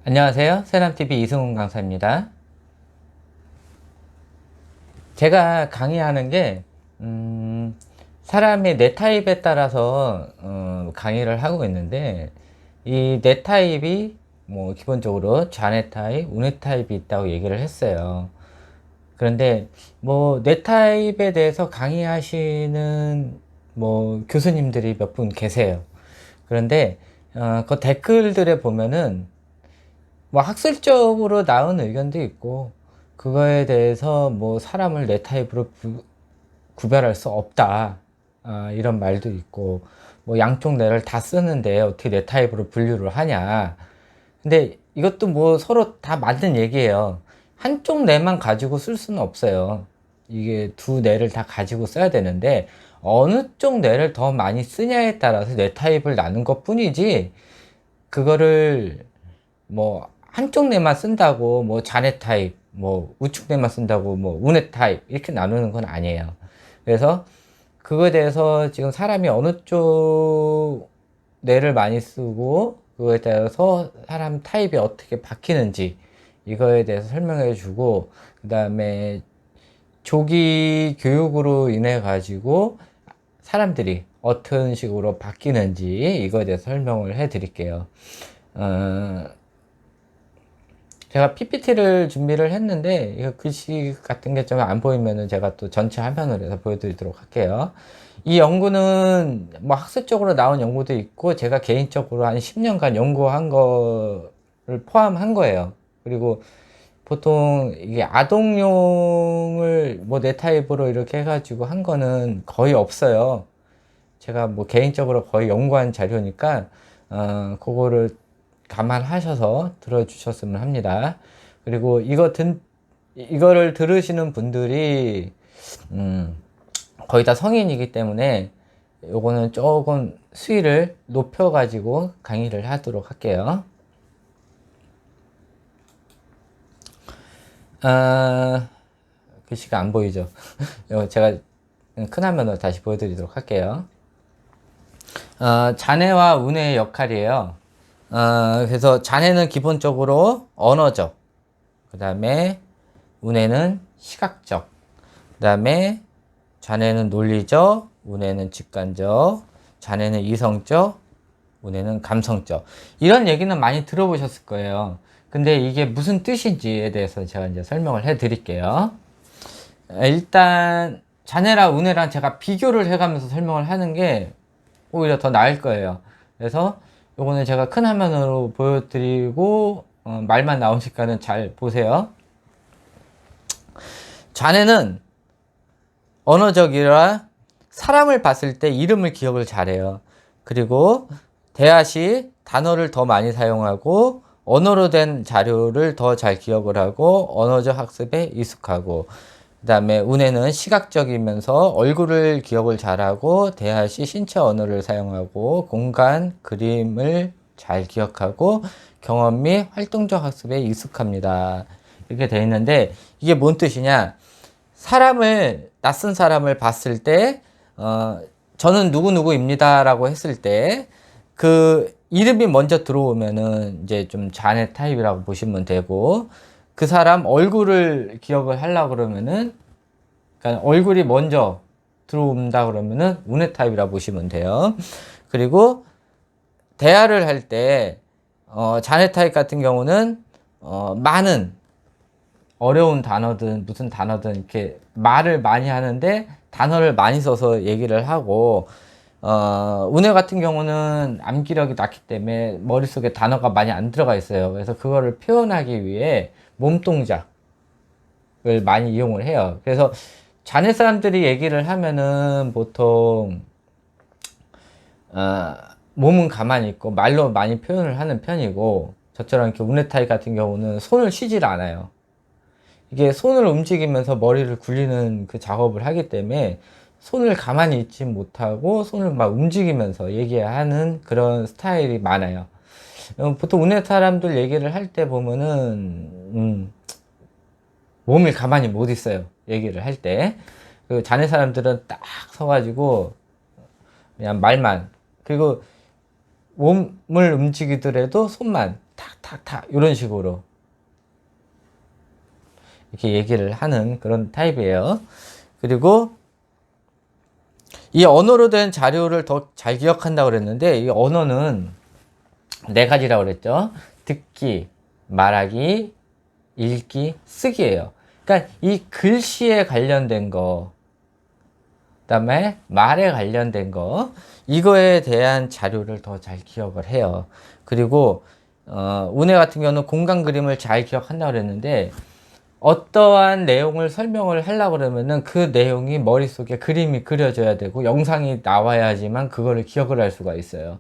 안녕하세요. 세람TV 이승훈 강사입니다. 제가 강의하는 게 사람의 뇌 타입에 따라서 강의를 하고 있는데, 이 뇌 타입이 뭐 기본적으로 좌뇌 타입, 우뇌 타입이 있다고 얘기를 했어요. 그런데 뭐 뇌 타입에 대해서 강의하시는 뭐 교수님들이 몇 분 계세요. 그런데 그 댓글들에 보면은 뭐 학술적으로 나온 의견도 있고, 그거에 대해서 뭐 사람을 내 타입으로 구별할 수 없다, 이런 말도 있고, 뭐 양쪽 뇌를 다 쓰는데 어떻게 내 타입으로 분류를 하냐. 근데 이것도 뭐 서로 다 맞는 얘기예요. 한쪽 뇌만 가지고 쓸 수는 없어요. 이게 두 뇌를 다 가지고 써야 되는데, 어느 쪽 뇌를 더 많이 쓰냐에 따라서 뇌 타입을 나눈 것 뿐이지, 그거를 뭐 한쪽 뇌만 쓴다고 뭐 좌뇌 타입, 뭐 우측 뇌만 쓴다고 뭐 우뇌 타입 이렇게 나누는 건 아니에요. 그래서 그거에 대해서 지금 사람이 어느 쪽 뇌를 많이 쓰고 그거에 따라서 사람 타입이 어떻게 바뀌는지 이거에 대해서 설명해 주고, 그 다음에 조기 교육으로 인해 가지고 사람들이 어떤 식으로 바뀌는지 이거에 대해서 설명을 해 드릴게요. 어, 제가 PPT를 준비를 했는데, 이거 글씨 같은 게 좀 안 보이면은 제가 또 전체 화면으로 해서 보여드리도록 할게요. 이 연구는 뭐 학술적으로 나온 연구도 있고, 제가 개인적으로 한 10년간 연구한 거를 포함한 거예요. 그리고 보통 이게 아동용을 뭐 내 타입으로 이렇게 해가지고 한 거는 거의 없어요. 제가 뭐 개인적으로 거의 연구한 자료니까, 그거를 감안하셔서 들어주셨으면 합니다. 그리고 이거를 들으시는 분들이, 거의 다 성인이기 때문에 요거는 조금 수위를 높여가지고 강의를 하도록 할게요. 글씨가 안 보이죠? 이거 제가 큰 화면으로 다시 보여드리도록 할게요. 자네와 운의 역할이에요. 그래서 자네는 기본적으로 언어적, 그 다음에 운에는 시각적, 그 다음에 자네는 논리적, 운에는 직관적, 자네는 이성적, 운에는 감성적. 이런 얘기는 많이 들어보셨을 거예요. 근데 이게 무슨 뜻인지에 대해서 제가 이제 설명을 해 드릴게요. 일단 자네랑 운해랑 제가 비교를 해가면서 설명을 하는 게 오히려 더 나을 거예요. 그래서 요거는 제가 큰 화면으로 보여드리고, 말만 나오니까는 잘 보세요. 자네는 언어적이라 사람을 봤을 때 이름을 기억을 잘해요. 그리고 대화 시 단어를 더 많이 사용하고 언어로 된 자료를 더 잘 기억을 하고 언어적 학습에 익숙하고, 그 다음에 운에는 시각적이면서 얼굴을 기억을 잘하고 대화 시 신체 언어를 사용하고 공간, 그림을 잘 기억하고 경험 및 활동적 학습에 익숙합니다. 이렇게 되어 있는데, 이게 뭔 뜻이냐? 낯선 사람을 봤을 때, 저는 누구누구입니다 라고 했을 때, 그 이름이 먼저 들어오면은 이제 좀 잔해 타입이라고 보시면 되고, 그 사람 얼굴을 기억을 하려고 그러면은, 그러니까 얼굴이 먼저 들어온다 그러면은 운해 타입이라고 보시면 돼요. 그리고 대화를 할 때, 잔해 타입 같은 경우는, 많은 어려운 단어든 무슨 단어든 이렇게 말을 많이 하는데 단어를 많이 써서 얘기를 하고, 운해 같은 경우는 암기력이 낮기 때문에 머릿속에 단어가 많이 안 들어가 있어요. 그래서 그거를 표현하기 위해 몸동작을 많이 이용을 해요. 그래서 자네 사람들이 얘기를 하면은 보통, 어, 몸은 가만히 있고 말로 많이 표현을 하는 편이고, 저처럼 이렇게 운해 타입 같은 경우는 손을 쉬질 않아요. 이게 손을 움직이면서 머리를 굴리는 그 작업을 하기 때문에 손을 가만히 있지 못하고 손을 막 움직이면서 얘기하는 그런 스타일이 많아요. 보통 운해 사람들 얘기를 할 때 보면은, 몸을 가만히 못 있어요. 얘기를 할 때. 그 자네 사람들은 딱 서가지고 그냥 말만. 그리고 몸을 움직이더라도 손만. 탁탁탁 이런 식으로 이렇게 얘기를 하는 그런 타입이에요. 그리고 이 언어로 된 자료를 더 잘 기억한다고 그랬는데, 이 언어는 네 가지라고 그랬죠. 듣기, 말하기, 읽기, 쓰기예요. 그러니까 이 글씨에 관련된 거, 그다음에 말에 관련된 거, 이거에 대한 자료를 더 잘 기억을 해요. 그리고 운해 같은 경우는 공간 그림을 잘 기억한다고 그랬는데, 어떠한 내용을 설명을 하려고 그러면은 그 내용이 머릿속에 그림이 그려져야 되고 영상이 나와야지만 그거를 기억을 할 수가 있어요.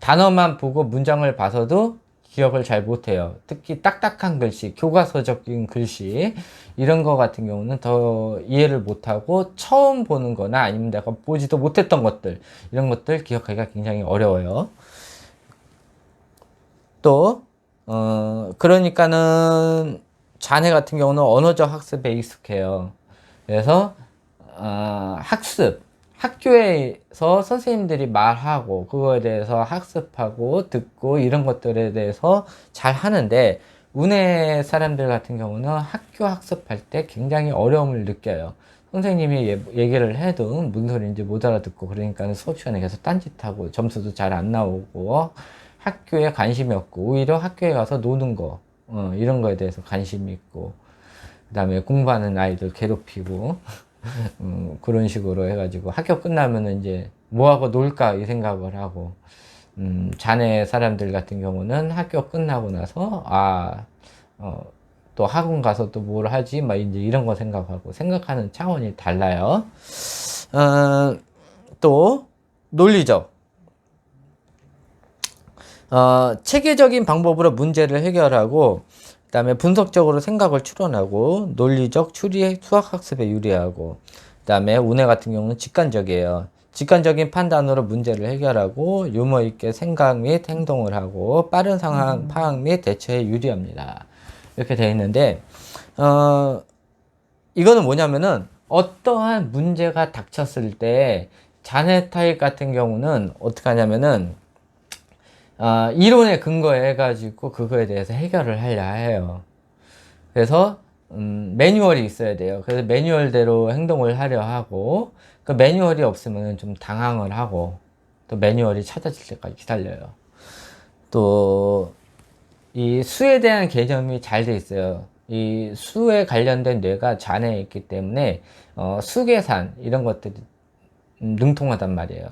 단어만 보고 문장을 봐서도 기억을 잘 못해요. 특히 딱딱한 글씨, 교과서적인 글씨, 이런 거 같은 경우는 더 이해를 못하고 처음 보는 거나 아니면 내가 보지도 못했던 것들, 이런 것들 기억하기가 굉장히 어려워요. 또, 그러니까는 자네 같은 경우는 언어적 학습에 익숙해요. 그래서 학습, 학교에서 선생님들이 말하고 그거에 대해서 학습하고 듣고 이런 것들에 대해서 잘 하는데, 운해 사람들 같은 경우는 학교 학습할 때 굉장히 어려움을 느껴요. 선생님이 얘기를 해도 무슨 소리인지 못 알아듣고, 그러니까 수업 시간에 계속 딴짓하고 점수도 잘 안 나오고 학교에 관심이 없고, 오히려 학교에 가서 노는 거, 이런 거에 대해서 관심이 있고, 그 다음에 공부하는 아이들 괴롭히고, 그런 식으로 해가지고 학교 끝나면은 이제 뭐하고 놀까 이 생각을 하고, 자네 사람들 같은 경우는 학교 끝나고 나서, 또 학원 가서 또 뭘 하지? 막 이제 이런 거 생각하고, 생각하는 차원이 달라요. 또, 논리적. 체계적인 방법으로 문제를 해결하고, 그 다음에 분석적으로 생각을 추론하고, 논리적 추리 수학학습에 유리하고, 그 다음에 운해 같은 경우는 직관적이에요. 직관적인 판단으로 문제를 해결하고, 유머 있게 생각 및 행동을 하고, 빠른 상황 파악 및 대처에 유리합니다. 이렇게 되어 있는데, 이거는 뭐냐면은, 어떠한 문제가 닥쳤을 때, 자네 타입 같은 경우는 어떻게 하냐면은, 이론에 근거해 가지고 그거에 대해서 해결을 하려 해요. 그래서 매뉴얼이 있어야 돼요. 그래서 매뉴얼대로 행동을 하려 하고, 그 매뉴얼이 없으면 좀 당황을 하고, 또 매뉴얼이 찾아질 때까지 기다려요. 또 이 수에 대한 개념이 잘 돼 있어요. 이 수에 관련된 뇌가 잔해에 있기 때문에 수계산 이런 것들이 능통하단 말이에요.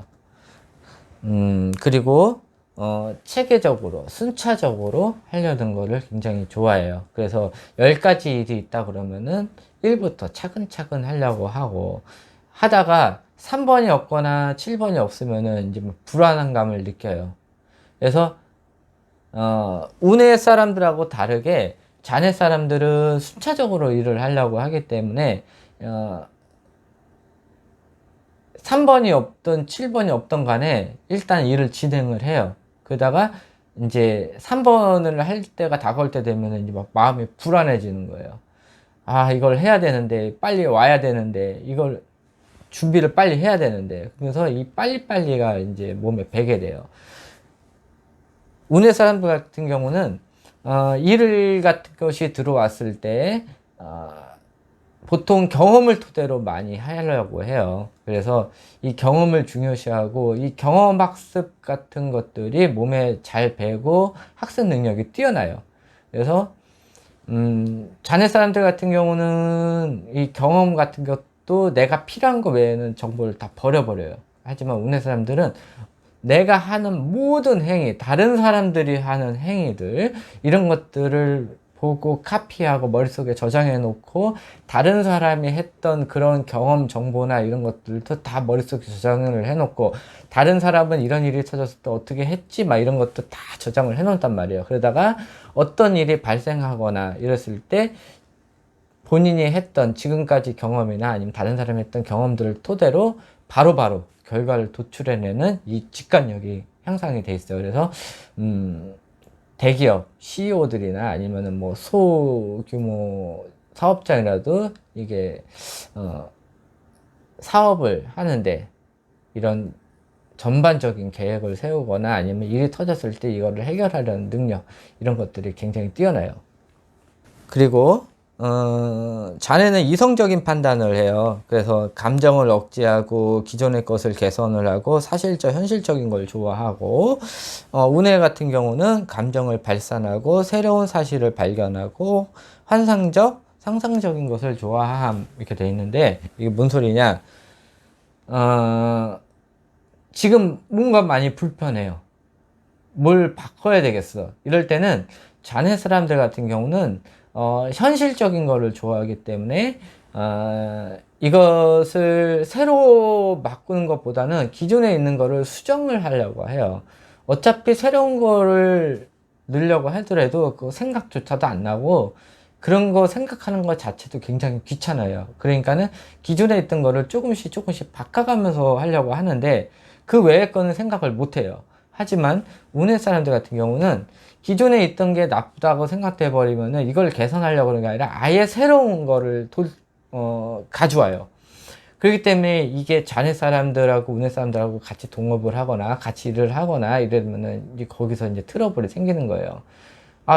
그리고 체계적으로 순차적으로 하려는 거를 굉장히 좋아해요. 그래서 10가지 일이 있다 그러면은 1부터 차근차근 하려고 하고, 하다가 3번이 없거나 7번이 없으면은 이제 불안한 감을 느껴요. 그래서 운의 사람들하고 다르게 자네 사람들은 순차적으로 일을 하려고 하기 때문에 3번이 없든 7번이 없든 간에 일단 일을 진행을 해요. 그러다가 이제 3번을 할 때가 다가올 때 되면 이제 막 마음이 불안해지는 거예요. 이걸 해야 되는데, 빨리 와야 되는데, 이걸 준비를 빨리 해야 되는데. 그래서 이 빨리빨리가 이제 몸에 배게 돼요. 운의 사람들 같은 경우는, 일 같은 것이 들어왔을 때, 보통 경험을 토대로 많이 하려고 해요. 그래서 이 경험을 중요시하고, 이 경험 학습 같은 것들이 몸에 잘 배고 학습 능력이 뛰어나요. 그래서 자네 사람들 같은 경우는 이 경험 같은 것도 내가 필요한 거 외에는 정보를 다 버려버려요. 하지만 운의 사람들은 내가 하는 모든 행위, 다른 사람들이 하는 행위들, 이런 것들을 보고 카피하고 머릿속에 저장해 놓고, 다른 사람이 했던 그런 경험 정보나 이런 것들도 다 머릿속에 저장을 해 놓고, 다른 사람은 이런 일이 터졌을 때 어떻게 했지 막 이런 것도 다 저장을 해 놓단 말이에요. 그러다가 어떤 일이 발생하거나 이랬을 때 본인이 했던 지금까지 경험이나 아니면 다른 사람이 했던 경험들을 토대로 바로바로 결과를 도출해내는 이 직관력이 향상이 돼 있어요. 그래서 대기업 CEO들이나 아니면은 뭐 소규모 사업장이라도 이게 사업을 하는데, 이런 전반적인 계획을 세우거나 아니면 일이 터졌을 때 이거를 해결하려는 능력, 이런 것들이 굉장히 뛰어나요. 그리고 자네는 이성적인 판단을 해요. 그래서 감정을 억제하고 기존의 것을 개선을 하고 사실적 현실적인 걸 좋아하고, 운해 같은 경우는 감정을 발산하고 새로운 사실을 발견하고 환상적 상상적인 것을 좋아함, 이렇게 돼 있는데, 이게 뭔 소리냐? 지금 뭔가 많이 불편해요. 뭘 바꿔야 되겠어. 이럴 때는 자네 사람들 같은 경우는 현실적인 거를 좋아하기 때문에 이것을 새로 바꾸는 것보다는 기존에 있는 거를 수정을 하려고 해요. 어차피 새로운 거를 넣으려고 하더라도 그 생각조차도 안 나고, 그런 거 생각하는 것 자체도 굉장히 귀찮아요. 그러니까는 기존에 있던 거를 조금씩 조금씩 바꿔가면서 하려고 하는데 그 외의 거는 생각을 못 해요. 하지만 운의 사람들 같은 경우는 기존에 있던 게 나쁘다고 생각돼 버리면은 이걸 개선하려고 하는 게 아니라 아예 새로운 거를 가져와요. 그렇기 때문에 이게 자네 사람들하고 운의 사람들하고 같이 동업을 하거나 같이 일을 하거나 이러면은 이제 거기서 이제 트러블이 생기는 거예요.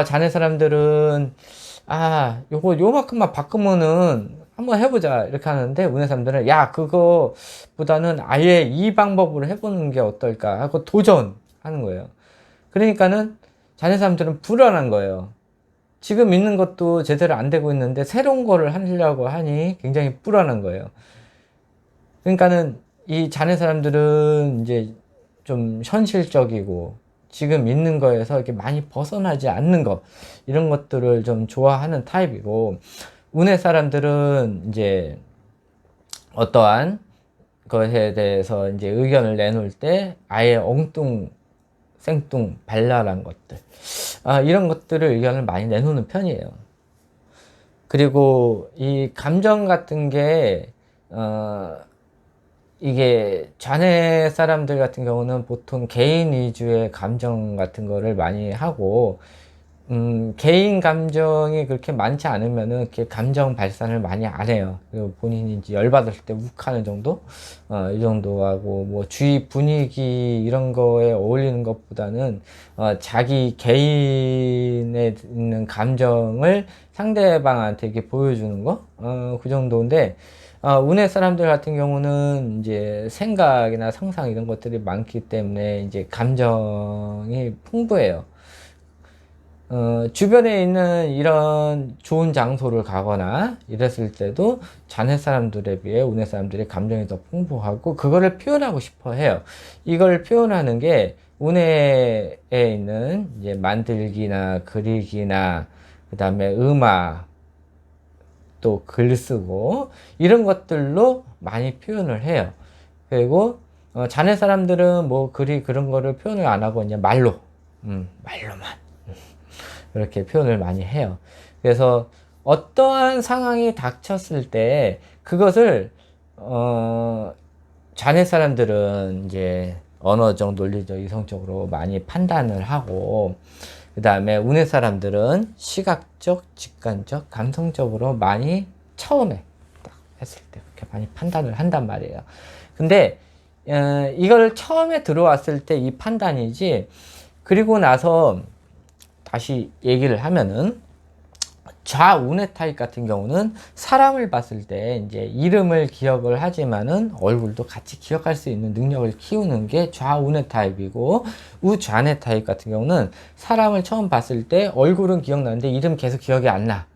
자네 사람들은 요거 요만큼만 바꾸면은 한번 해보자 이렇게 하는데, 운의 사람들은 야, 그거보다는 아예 이 방법으로 해보는 게 어떨까 하고 도전하는 거예요. 그러니까는 자네 사람들은 불안한 거예요. 지금 있는 것도 제대로 안 되고 있는데 새로운 거를 하려고 하니 굉장히 불안한 거예요. 그러니까는 이 자네 사람들은 이제 좀 현실적이고 지금 있는 거에서 이렇게 많이 벗어나지 않는 것, 이런 것들을 좀 좋아하는 타입이고, 운의 사람들은 이제 어떠한 것에 대해서 이제 의견을 내놓을 때 아예 엉뚱 생뚱 발랄한 것들, 이런 것들을 의견을 많이 내놓는 편이에요. 그리고 이 감정 같은 게 이게 좌뇌 사람들 같은 경우는 보통 개인 위주의 감정 같은 거를 많이 하고, 개인 감정이 그렇게 많지 않으면은 이렇게 감정 발산을 많이 안 해요. 그리고 본인이 이제 열받았을 때 욱하는 정도? 이 정도 하고, 뭐, 주위 분위기 이런 거에 어울리는 것보다는, 자기 개인에 있는 감정을 상대방한테 이렇게 보여주는 거? 그 정도인데, 운의 사람들 같은 경우는 이제 생각이나 상상 이런 것들이 많기 때문에 이제 감정이 풍부해요. 주변에 있는 이런 좋은 장소를 가거나 이랬을 때도 자네 사람들에 비해 운의 사람들의 감정이 더 풍부하고 그거를 표현하고 싶어 해요. 이걸 표현하는 게 운해에 있는 이제 만들기나 그리기나 그 다음에 음악, 또 글 쓰고 이런 것들로 많이 표현을 해요. 그리고 자네 사람들은 뭐 그런 거를 표현을 안 하고 그냥 말로만 이렇게 표현을 많이 해요. 그래서 어떠한 상황이 닥쳤을 때 그것을 자네 사람들은 이제 언어적, 논리적, 이성적으로 많이 판단을 하고, 그 다음에 운의 사람들은 시각적, 직관적, 감성적으로 많이 처음에 딱 했을 때 그렇게 많이 판단을 한단 말이에요. 근데 이걸 처음에 들어왔을 때 이 판단이지, 그리고 나서 다시 얘기를 하면은 좌운의 타입 같은 경우는 사람을 봤을 때 이제 이름을 기억을 하지만은 얼굴도 같이 기억할 수 있는 능력을 키우는 게 좌운의 타입이고, 우좌의 타입 같은 경우는 사람을 처음 봤을 때 얼굴은 기억나는데 이름 계속 기억이 안 나.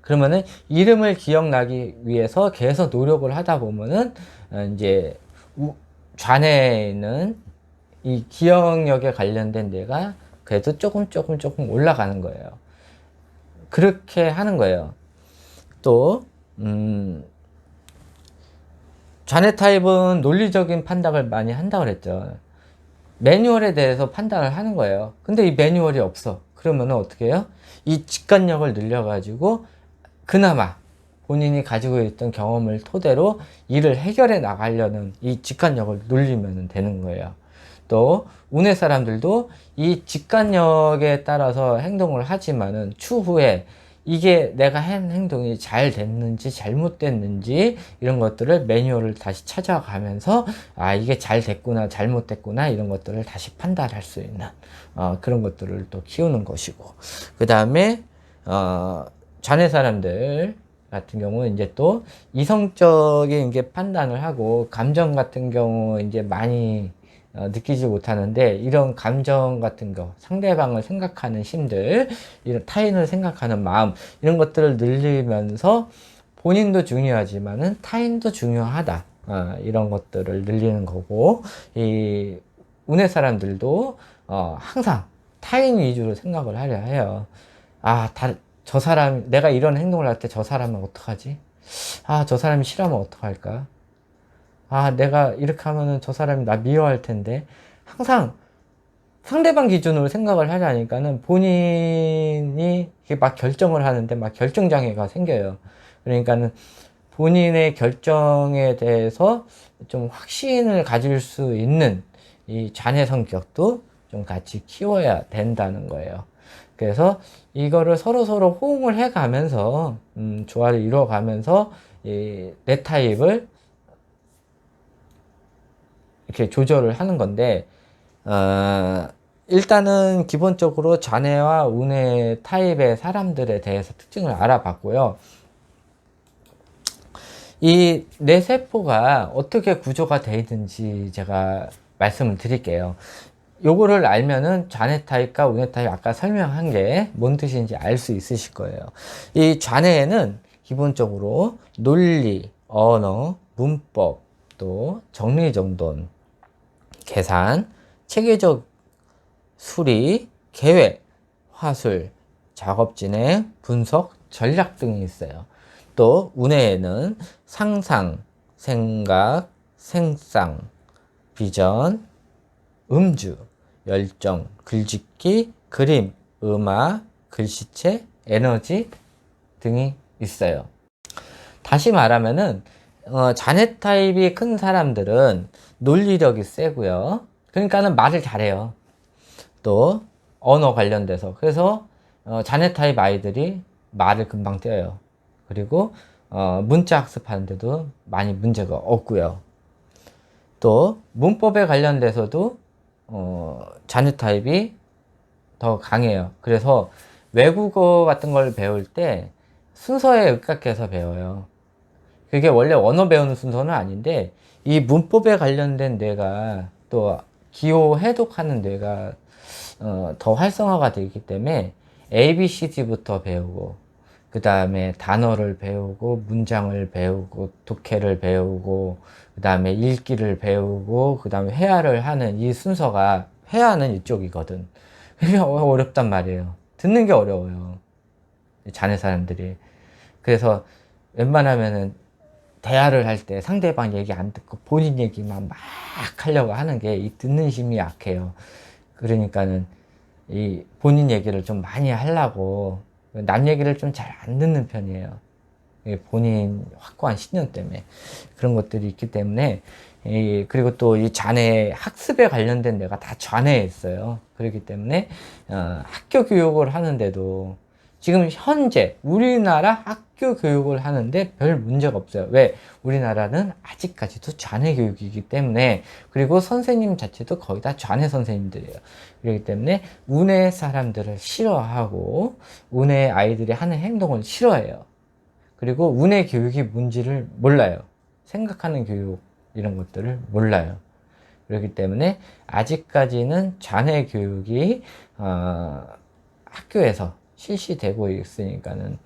그러면은 이름을 기억나기 위해서 계속 노력을 하다 보면은 이제 좌뇌는 이 기억력에 관련된 데가 그래도 조금 올라가는 거예요. 그렇게 하는 거예요. 또 좌뇌 타입은 논리적인 판단을 많이 한다고 그랬죠. 매뉴얼에 대해서 판단을 하는 거예요. 근데 이 매뉴얼이 없어. 그러면 어떻게 해요? 이 직관력을 늘려가지고 그나마 본인이 가지고 있던 경험을 토대로 일을 해결해 나가려는 이 직관력을 늘리면 되는 거예요. 또 운의 사람들도 이 직관력에 따라서 행동을 하지만은 추후에 이게 내가 한 행동이 잘 됐는지 잘못됐는지 이런 것들을 매뉴얼을 다시 찾아가면서 아 이게 잘 됐구나 잘못됐구나 이런 것들을 다시 판단할 수 있는 그런 것들을 또 키우는 것이고, 그 다음에 자네 사람들 같은 경우는 이제 또 이성적인 게 판단을 하고 감정 같은 경우 이제 많이 느끼지 못하는데, 이런 감정 같은 거, 상대방을 생각하는 심들, 이런 타인을 생각하는 마음, 이런 것들을 늘리면서 본인도 중요하지만은 타인도 중요하다. 이런 것들을 늘리는 거고, 이 운의 사람들도 항상 타인 위주로 생각을 하려 해요. 저 사람, 내가 이런 행동을 할 때 저 사람은 어떡하지? 저 사람이 싫어하면 어떡할까? 내가 이렇게 하면은 저 사람이 나 미워할 텐데. 항상 상대방 기준으로 생각을 하려니까는 본인이 막 결정을 하는데 막 결정장애가 생겨요. 그러니까는 본인의 결정에 대해서 좀 확신을 가질 수 있는 이 자네 성격도 좀 같이 키워야 된다는 거예요. 그래서 이거를 서로 호응을 해 가면서, 조화를 이루어 가면서 내 타입을 이렇게 조절을 하는 건데, 일단은 기본적으로 자네와 운의 타입의 사람들에 대해서 특징을 알아봤고요. 이 뇌 세포가 어떻게 구조가 되어 있는지 제가 말씀을 드릴게요. 요거를 알면은 좌뇌 타입과 우뇌 타입 아까 설명한 게 뭔 뜻인지 알 수 있으실 거예요. 이 좌뇌에는 기본적으로 논리, 언어, 문법, 또 정리정돈, 계산, 체계적 수리, 계획, 화술, 작업 진행, 분석, 전략 등이 있어요. 또 운해에는 상상, 생각, 생상, 비전, 음주, 열정, 글짓기, 그림, 음악, 글씨체, 에너지 등이 있어요. 다시 말하면은 자네 타입이 큰 사람들은 논리력이 세고요. 그러니까는 말을 잘해요. 또 언어 관련돼서, 그래서 자네 타입 아이들이 말을 금방 떼어요. 그리고 문자 학습하는데도 많이 문제가 없고요. 또 문법에 관련돼서도 자네 타입이 더 강해요. 그래서 외국어 같은 걸 배울 때 순서에 입각해서 배워요. 그게 원래 언어 배우는 순서는 아닌데, 이 문법에 관련된 뇌가, 또 기호 해독하는 뇌가 더 활성화가 되기 때문에 ABCD부터 배우고, 그 다음에 단어를 배우고, 문장을 배우고, 독해를 배우고, 그 다음에 읽기를 배우고, 그 다음에 회화를 하는 이 순서가, 회화는 이쪽이거든. 그게 어렵단 말이에요. 듣는 게 어려워요. 자네 사람들이. 그래서 웬만하면은 대화를 할 때 상대방 얘기 안 듣고 본인 얘기만 막 하려고 하는 게 이 듣는 힘이 약해요. 그러니까는 이 본인 얘기를 좀 많이 하려고 남 얘기를 좀 잘 안 듣는 편이에요. 본인 확고한 신념 때문에 그런 것들이 있기 때문에, 그리고 또 이 자네 학습에 관련된 데가 다 좌뇌에 있어요. 그렇기 때문에 학교 교육을 하는데도 지금 현재 우리나라 학교 교육을 하는데 별 문제가 없어요. 왜? 우리나라는 아직까지도 좌뇌 교육이기 때문에, 그리고 선생님 자체도 거의 다 좌뇌 선생님들이에요. 그렇기 때문에 운의 사람들을 싫어하고 운의 아이들이 하는 행동을 싫어해요. 그리고 운의 교육이 뭔지를 몰라요. 생각하는 교육 이런 것들을 몰라요. 그렇기 때문에 아직까지는 좌뇌 교육이 학교에서 실시되고 있으니까는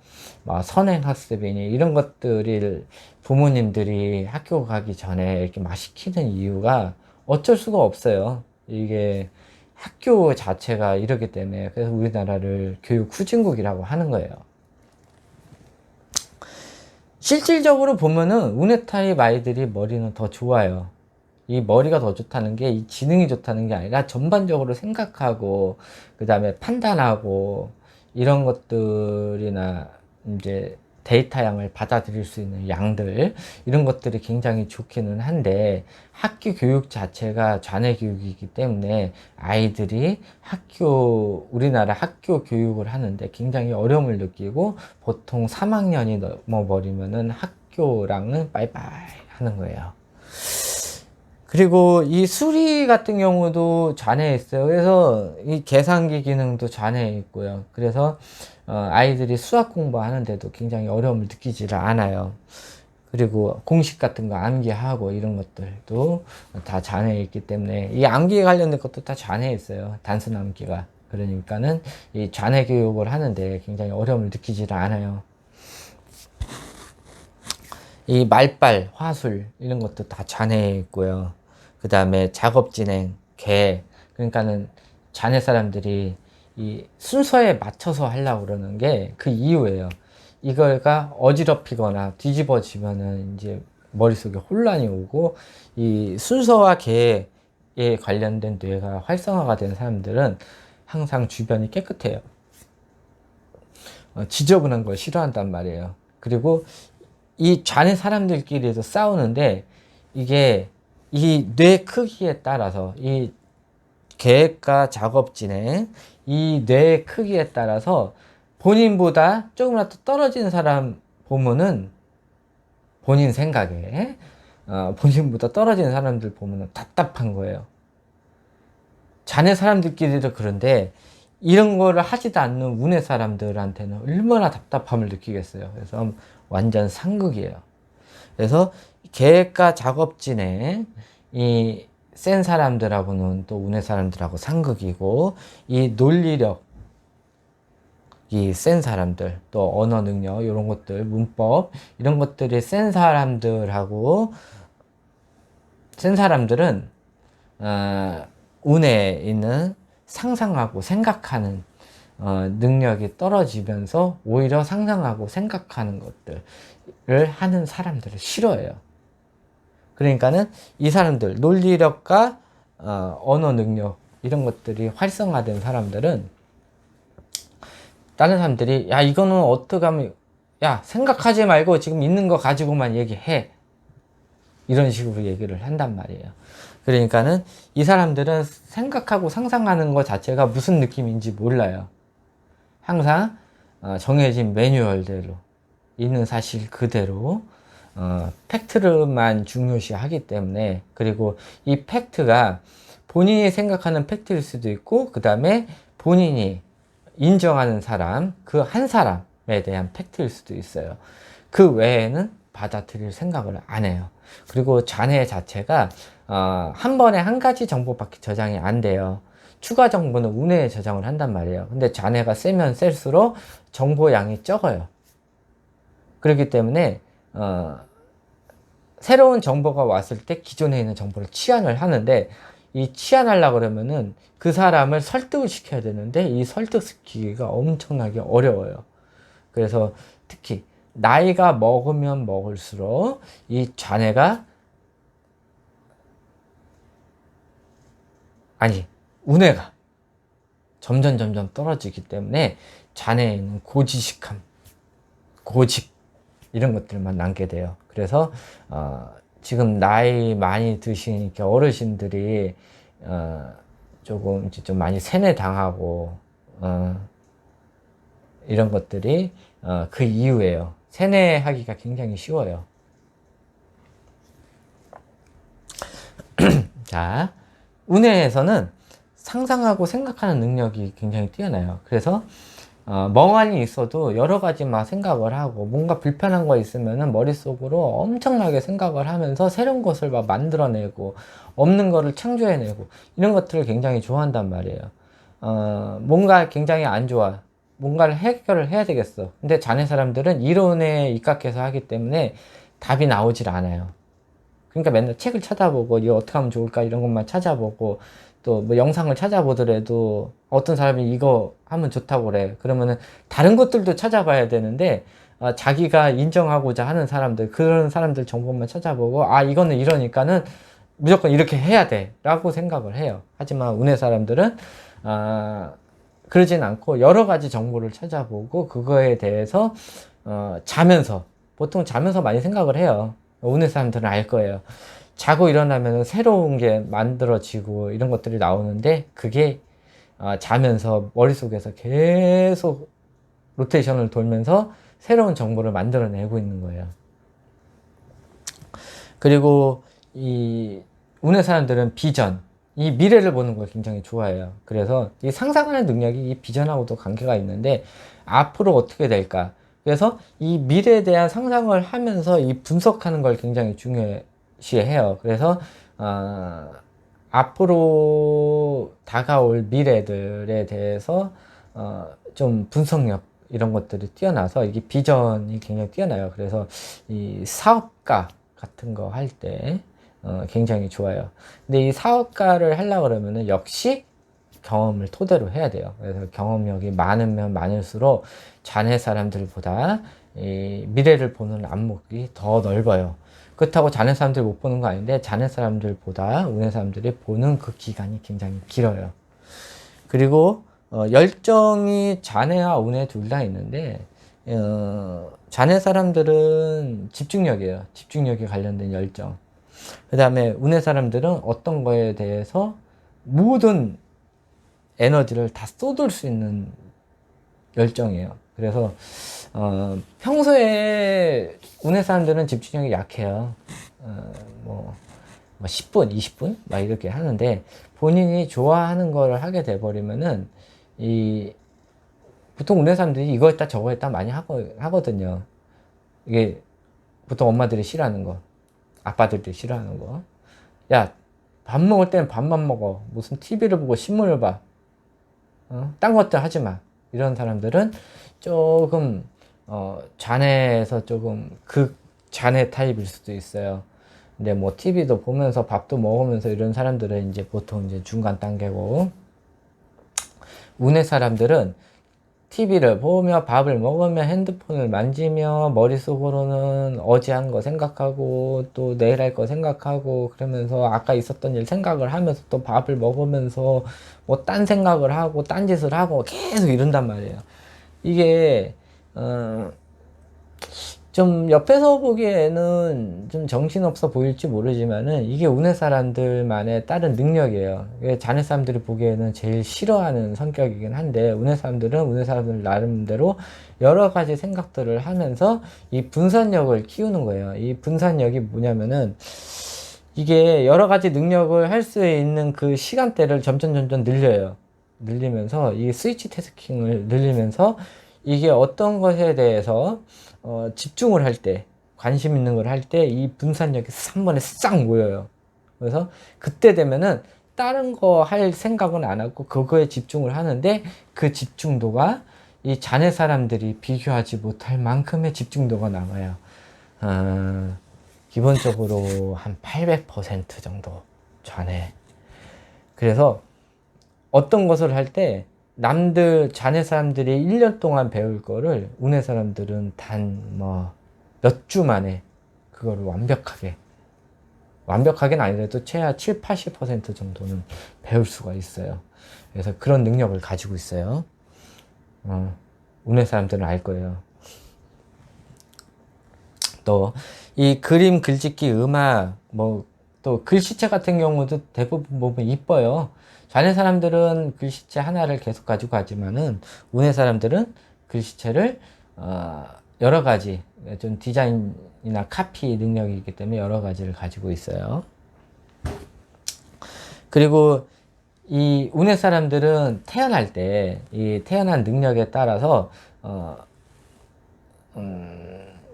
선행학습이니 이런 것들을 부모님들이 학교 가기 전에 이렇게 막 시키는 이유가 어쩔 수가 없어요. 이게 학교 자체가 이러기 때문에. 그래서 우리나라를 교육 후진국이라고 하는 거예요. 실질적으로 보면은 운의 타입 아이들이 머리는 더 좋아요. 이 머리가 더 좋다는 게 이 지능이 좋다는 게 아니라 전반적으로 생각하고, 그 다음에 판단하고, 이런 것들이나 이제 데이터 양을 받아들일 수 있는 양들, 이런 것들이 굉장히 좋기는 한데, 학교 교육 자체가 좌뇌 교육이기 때문에 아이들이 우리나라 학교 교육을 하는데 굉장히 어려움을 느끼고, 보통 3학년이 넘어버리면은 학교랑은 빠이빠이 하는 거예요. 그리고 이 수리 같은 경우도 좌뇌에 있어요. 그래서 이 계산기 기능도 좌뇌에 있고요. 그래서 아이들이 수학 공부하는데도 굉장히 어려움을 느끼지를 않아요. 그리고 공식 같은 거 암기하고 이런 것들도 다 좌뇌에 있기 때문에, 이 암기에 관련된 것도 다 좌뇌에 있어요. 단순 암기가. 그러니까는 이 좌뇌 교육을 하는데 굉장히 어려움을 느끼지를 않아요. 이 말빨, 화술 이런 것도 다 좌뇌에 있고요. 그 다음에 작업 진행, 그러니까는 좌뇌 사람들이 이 순서에 맞춰서 하려고 그러는 게 그 이유예요. 이거가 어지럽히거나 뒤집어지면은 이제 머릿속에 혼란이 오고, 이 순서와 계에 관련된 뇌가 활성화가 된 사람들은 항상 주변이 깨끗해요. 지저분한 걸 싫어한단 말이에요. 그리고 이 좌뇌 사람들끼리도 싸우는데, 이게 이 뇌 크기에 따라서, 이 계획과 작업 진행, 이 뇌 크기에 따라서 본인보다 조금이라도 떨어진 사람 보면은, 본인 생각에 본인보다 떨어진 사람들 보면은 답답한 거예요. 좌뇌 사람들끼리도 그런데, 이런 거를 하지도 않는 우뇌 사람들한테는 얼마나 답답함을 느끼겠어요. 그래서 완전 상극이에요. 그래서 계획과 작업 진행, 이 센 사람들하고는 또 우뇌 사람들하고 상극이고, 이 논리력, 이 센 사람들, 또 언어 능력, 이런 것들, 문법, 이런 것들이 센 사람들은 우뇌에 있는 상상하고 생각하는 능력이 떨어지면서 오히려 상상하고 생각하는 것들을 하는 사람들을 싫어해요. 그러니까는 이 사람들, 논리력과 언어 능력 이런 것들이 활성화된 사람들은, 다른 사람들이 야 이거는 어떻게 하면, 야 생각하지 말고 지금 있는 거 가지고만 얘기해, 이런 식으로 얘기를 한단 말이에요. 그러니까는 이 사람들은 생각하고 상상하는 것 자체가 무슨 느낌인지 몰라요. 항상 정해진 매뉴얼대로, 있는 사실 그대로 팩트를만 중요시하기 때문에, 그리고 이 팩트가 본인이 생각하는 팩트일 수도 있고, 그 다음에 본인이 인정하는 사람, 그 한 사람에 대한 팩트일 수도 있어요. 그 외에는 받아들일 생각을 안 해요. 그리고 좌뇌 자체가 한 번에 한 가지 정보밖에 저장이 안 돼요. 추가 정보는 우뇌에 저장을 한단 말이에요. 근데 좌뇌가 세면 셀수록 정보 양이 적어요. 그렇기 때문에 새로운 정보가 왔을 때 기존에 있는 정보를 치환을 하는데, 이 치환하려고 그러면은 그 사람을 설득을 시켜야 되는데, 이 설득시키기가 엄청나게 어려워요. 그래서 특히 나이가 먹으면 먹을수록 이 좌뇌가, 우뇌가 점점 떨어지기 때문에 좌뇌에는 고지식함, 고집 이런 것들만 남게 돼요. 그래서 지금 나이 많이 드시니까 어르신들이 조금 좀 많이 세뇌 당하고 이런 것들이 그 이유예요. 세뇌하기가 굉장히 쉬워요. 자, 우뇌에서는 상상하고 생각하는 능력이 굉장히 뛰어나요. 그래서 멍하니 있어도 여러 가지 막 생각을 하고, 뭔가 불편한 거 있으면은 머릿속으로 엄청나게 생각을 하면서 새로운 것을 막 만들어내고, 없는 거를 창조해내고, 이런 것들을 굉장히 좋아한단 말이에요. 뭔가 굉장히 안 좋아. 뭔가를 해결을 해야 되겠어. 근데 자네 사람들은 이론에 입각해서 하기 때문에 답이 나오질 않아요. 그러니까 맨날 책을 찾아보고, 이거 어떻게 하면 좋을까 이런 것만 찾아보고, 또 뭐 영상을 찾아보더라도 어떤 사람이 이거 하면 좋다고 그래. 그러면은 다른 것들도 찾아봐야 되는데, 자기가 인정하고자 하는 사람들, 그런 사람들 정보만 찾아보고, 이거는 이러니까는 무조건 이렇게 해야 돼 라고 생각을 해요. 하지만 운의 사람들은 그러진 않고 여러 가지 정보를 찾아보고, 그거에 대해서 자면서, 보통 자면서 많이 생각을 해요. 운의 사람들은 알 거예요. 자고 일어나면 새로운 게 만들어지고 이런 것들이 나오는데, 그게 자면서 머릿속에서 계속 로테이션을 돌면서 새로운 정보를 만들어내고 있는 거예요. 그리고 이 운의 사람들은 비전, 이 미래를 보는 걸 굉장히 좋아해요. 그래서 이 상상하는 능력이 이 비전하고도 관계가 있는데, 앞으로 어떻게 될까? 그래서 이 미래에 대한 상상을 하면서 이 분석하는 걸 굉장히 중요시해요. 그래서 앞으로 다가올 미래들에 대해서 좀 분석력 이런 것들이 뛰어나서 이게 비전이 굉장히 뛰어나요. 그래서 이 사업가 같은 거 할 때 굉장히 좋아요. 근데 이 사업가를 하려고 그러면은 역시 경험을 토대로 해야 돼요. 그래서 경험력이 많으면 많을수록 자네 사람들보다 이 미래를 보는 안목이 더 넓어요. 그렇다고 자네 사람들이 못 보는 거 아닌데, 자네 사람들보다 운의 사람들이 보는 그 기간이 굉장히 길어요. 그리고 열정이 자네와 운에 둘 다 있는데, 자네 사람들은 집중력이에요. 집중력에 관련된 열정. 그 다음에 운의 사람들은 어떤 거에 대해서 모든 에너지를 다 쏟을 수 있는 열정이에요. 그래서 평소에 운의 사람들은 집중력이 약해요. 뭐 10분, 20분 막 이렇게 하는데, 본인이 좋아하는 거를 하게 돼 버리면은 이 보통 운의 사람들이 이거 했다 저거 했다 많이 하거든요. 이게 보통 엄마들이 싫어하는 거, 아빠들이 싫어하는 거. 야, 밥 먹을 때는 밥만 먹어. 무슨 TV를 보고 신문을 봐. 딴 것들 하지 마. 이런 사람들은 조금 잔해에서 조금 잔해 타입일 수도 있어요. 근데 뭐 TV도 보면서 밥도 먹으면서 이런 사람들은 이제 보통 이제 중간 단계고, 운의 사람들은 TV를 보며 밥을 먹으며 핸드폰을 만지며 머릿속으로는 어제 한 거 생각하고 또 내일 할 거 생각하고, 그러면서 아까 있었던 일 생각을 하면서 또 밥을 먹으면서 뭐 딴 생각을 하고 딴 짓을 하고 계속 이런단 말이에요. 이게 좀 옆에서 보기에는 좀 정신없어 보일지 모르지만은 이게 운의 사람들만의 다른 능력이에요. 이게 자네 사람들이 보기에는 제일 싫어하는 성격이긴 한데, 운의 사람들은 운의 사람들 나름대로 여러 가지 생각들을 하면서 이 분산력을 키우는 거예요. 이 분산력이 뭐냐면은, 이게 여러 가지 능력을 할 수 있는 그 시간대를 점점 늘려요. 늘리면서 이 스위치 태스킹을 늘리면서, 이게 어떤 것에 대해서 집중을 할 때, 관심 있는 걸 할 때 이 분산력이 한 번에 싹 모여요. 그래서 그때 되면은 다른 거 할 생각은 안 하고 그거에 집중을 하는데, 그 집중도가 이 자네 사람들이 비교하지 못할 만큼의 집중도가 나와요. 기본적으로 한 800% 정도 좌뇌. 그래서 어떤 것을 할 때 남들 좌뇌 사람들이 1년 동안 배울 거를 운의 사람들은 단 뭐 몇 주 만에 그거를 완벽하게는 아니더라도 최하 7, 80% 정도는 배울 수가 있어요. 그래서 그런 능력을 가지고 있어요. 운의 사람들은 알 거예요. 또 이 그림, 글짓기, 음악, 뭐 또 글씨체 같은 경우도 대부분 보면 이뻐요. 좌뇌 사람들은 글씨체 하나를 계속 가지고 가지만은, 운의 사람들은 글씨체를 여러 가지, 좀 디자인이나 카피 능력이 있기 때문에 여러 가지를 가지고 있어요. 그리고 이 운의 사람들은 태어날 때 이 태어난 능력에 따라서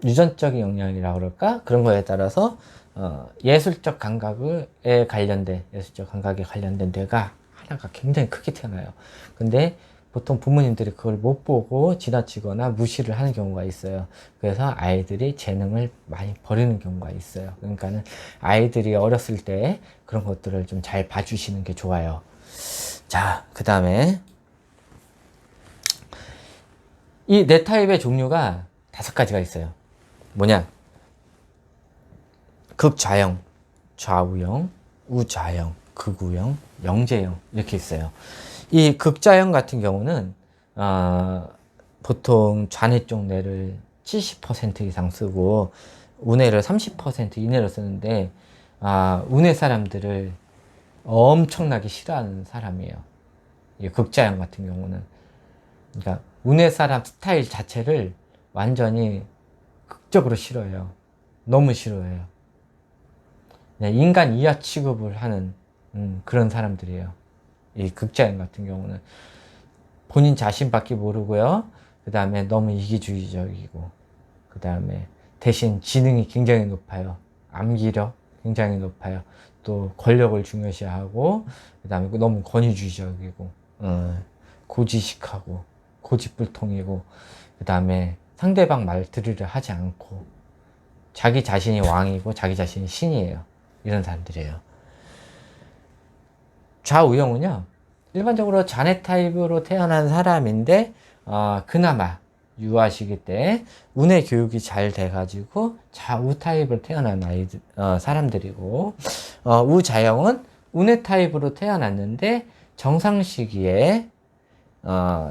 유전적인 영향이라고 그럴까? 그런 거에 따라서 예술적 감각에 관련된 뇌가 하나가 굉장히 크게 태어나요. 근데 보통 부모님들이 그걸 못 보고 지나치거나 무시를 하는 경우가 있어요. 그래서 아이들이 재능을 많이 버리는 경우가 있어요. 그러니까는 아이들이 어렸을 때 그런 것들을 좀 잘 봐주시는 게 좋아요. 자, 그 다음에 이 네 타입의 종류가 5가지가 있어요. 뭐냐? 극좌형, 좌우형, 우좌형, 극우형, 영재형 이렇게 있어요. 이 극좌형 같은 경우는 보통 좌뇌 쪽 뇌를 70% 이상 쓰고 운해를 30% 이내로 쓰는데 운해 사람들을 엄청나게 싫어하는 사람이에요. 이 극자형 같은 경우는. 그러니까 운해 사람 스타일 자체를 완전히 극적으로 싫어해요. 너무 싫어해요. 인간 이하 취급을 하는 그런 사람들이에요. 이 극자형 같은 경우는 본인 자신밖에 모르고요. 그 다음에 너무 이기주의적이고, 그 다음에 대신 지능이 굉장히 높아요. 암기력 굉장히 높아요. 또 권력을 중요시하고, 그 다음에 너무 권위주의적이고, 고지식하고, 고집불통이고, 그 다음에 상대방 말 들으려 하지 않고, 자기 자신이 왕이고, 자기 자신이 신이에요. 이런 사람들이에요. 좌우형은요, 일반적으로 자네 타입으로 태어난 사람인데, 그나마 유아 시기 때 운의 교육이 잘 돼가지고 좌우 타입으로 태어난 사람들이고, 우자형은 운의 타입으로 태어났는데 정상 시기에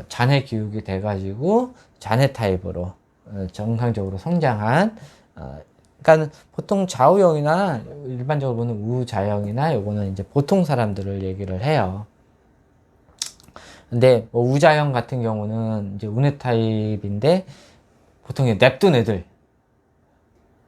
자네 교육이 돼가지고 자네 타입으로 정상적으로 성장한, 그러니까 보통 좌우형이나 일반적으로는 우자형이나 요거는 이제 보통 사람들을 얘기를 해요. 근데 뭐 우자형 같은 경우는 이제 운해 타입인데 보통 냅둔 애들,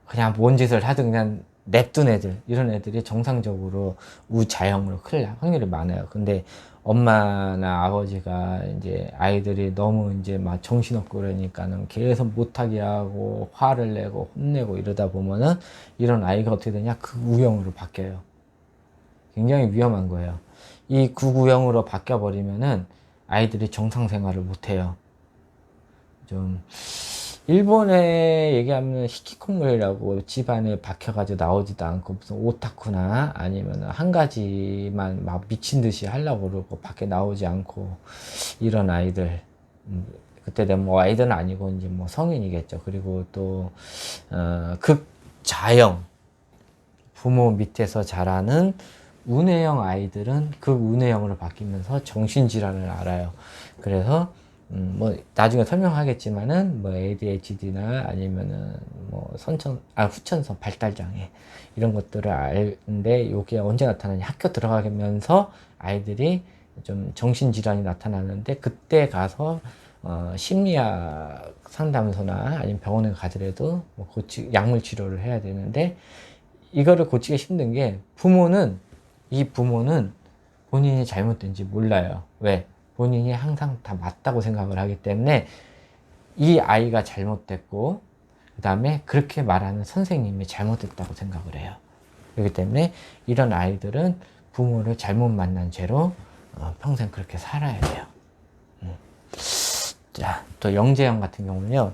그냥 뭔 짓을 하든 그냥 냅둔 애들, 이런 애들이 정상적으로 우자형으로 클 확률이 많아요. 근데 엄마나 아버지가 이제 아이들이 너무 이제 막 정신없고 그러니까는 계속 못하게 하고 화를 내고 혼내고 이러다 보면은 이런 아이가 어떻게 되냐? 극우형으로 바뀌어요. 굉장히 위험한 거예요. 이 극우형으로 바뀌어 버리면은 아이들이 정상 생활을 못 해요. 좀 일본에 얘기하면 히키코모리라고 집안에 박혀가지고 나오지도 않고 무슨 오타쿠나 아니면 한 가지만 막 미친 듯이 하려고 그러고 밖에 나오지 않고 이런 아이들, 그때 되면 뭐 아이들은 아니고 이제 뭐 성인이겠죠. 그리고 또 극자형 부모 밑에서 자라는 운해형 아이들은 극운해형으로 바뀌면서 정신질환을 앓아요. 그래서 뭐 나중에 설명하겠지만은 뭐 ADHD나 아니면은 뭐 후천성 발달장애 이런 것들을 알는데, 요게 언제 나타나냐? 학교 들어가면서 아이들이 좀 정신질환이 나타나는데, 그때 가서 심리학 상담소나 아니면 병원에 가더라도 뭐 약물 치료를 해야 되는데, 이거를 고치기 힘든 게 이 부모는 본인이 잘못된지 몰라요. 왜? 본인이 항상 다 맞다고 생각을 하기 때문에 이 아이가 잘못됐고, 그 다음에 그렇게 말하는 선생님이 잘못됐다고 생각을 해요. 그렇기 때문에 이런 아이들은 부모를 잘못 만난 죄로 평생 그렇게 살아야 돼요. 자, 또 영재형 같은 경우는요,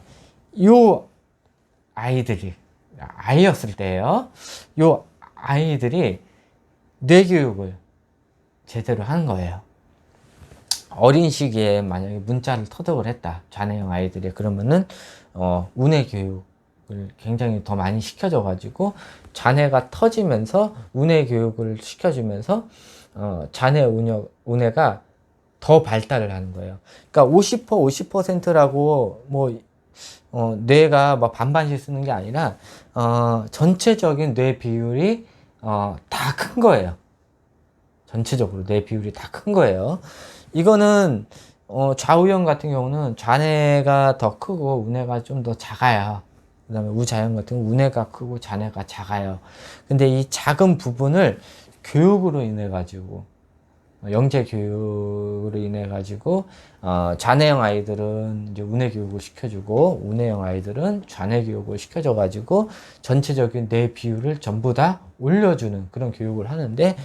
요 아이들이 아이였을 때예요. 요 아이들이 뇌교육을 제대로 한 거예요. 어린 시기에 만약에 문자를 터득을 했다, 자네형 아이들이, 그러면은 운해 교육을 굉장히 더 많이 시켜줘 가지고 자네가 터지면서 운해 교육을 시켜주면서 자네 운해가 더 발달을 하는 거예요. 그러니까 50%라고 뭐 뇌가 막 반반씩 쓰는 게 아니라 전체적인 뇌 비율이 다 큰 거예요. 전체적으로 뇌 비율이 다 큰 거예요. 이거는 좌우형 같은 경우는 좌뇌가 더 크고 우뇌가 좀 더 작아요. 그 다음에 우자형 같은 경우는 우뇌가 크고 좌뇌가 작아요. 근데 이 작은 부분을 교육으로 인해 가지고, 영재 교육으로 인해 가지고 좌뇌형 아이들은 이제 우뇌 교육을 시켜주고, 우뇌형 아이들은 좌뇌 교육을 시켜줘 가지고 전체적인 뇌 비율을 전부 다 올려주는 그런 교육을 하는데,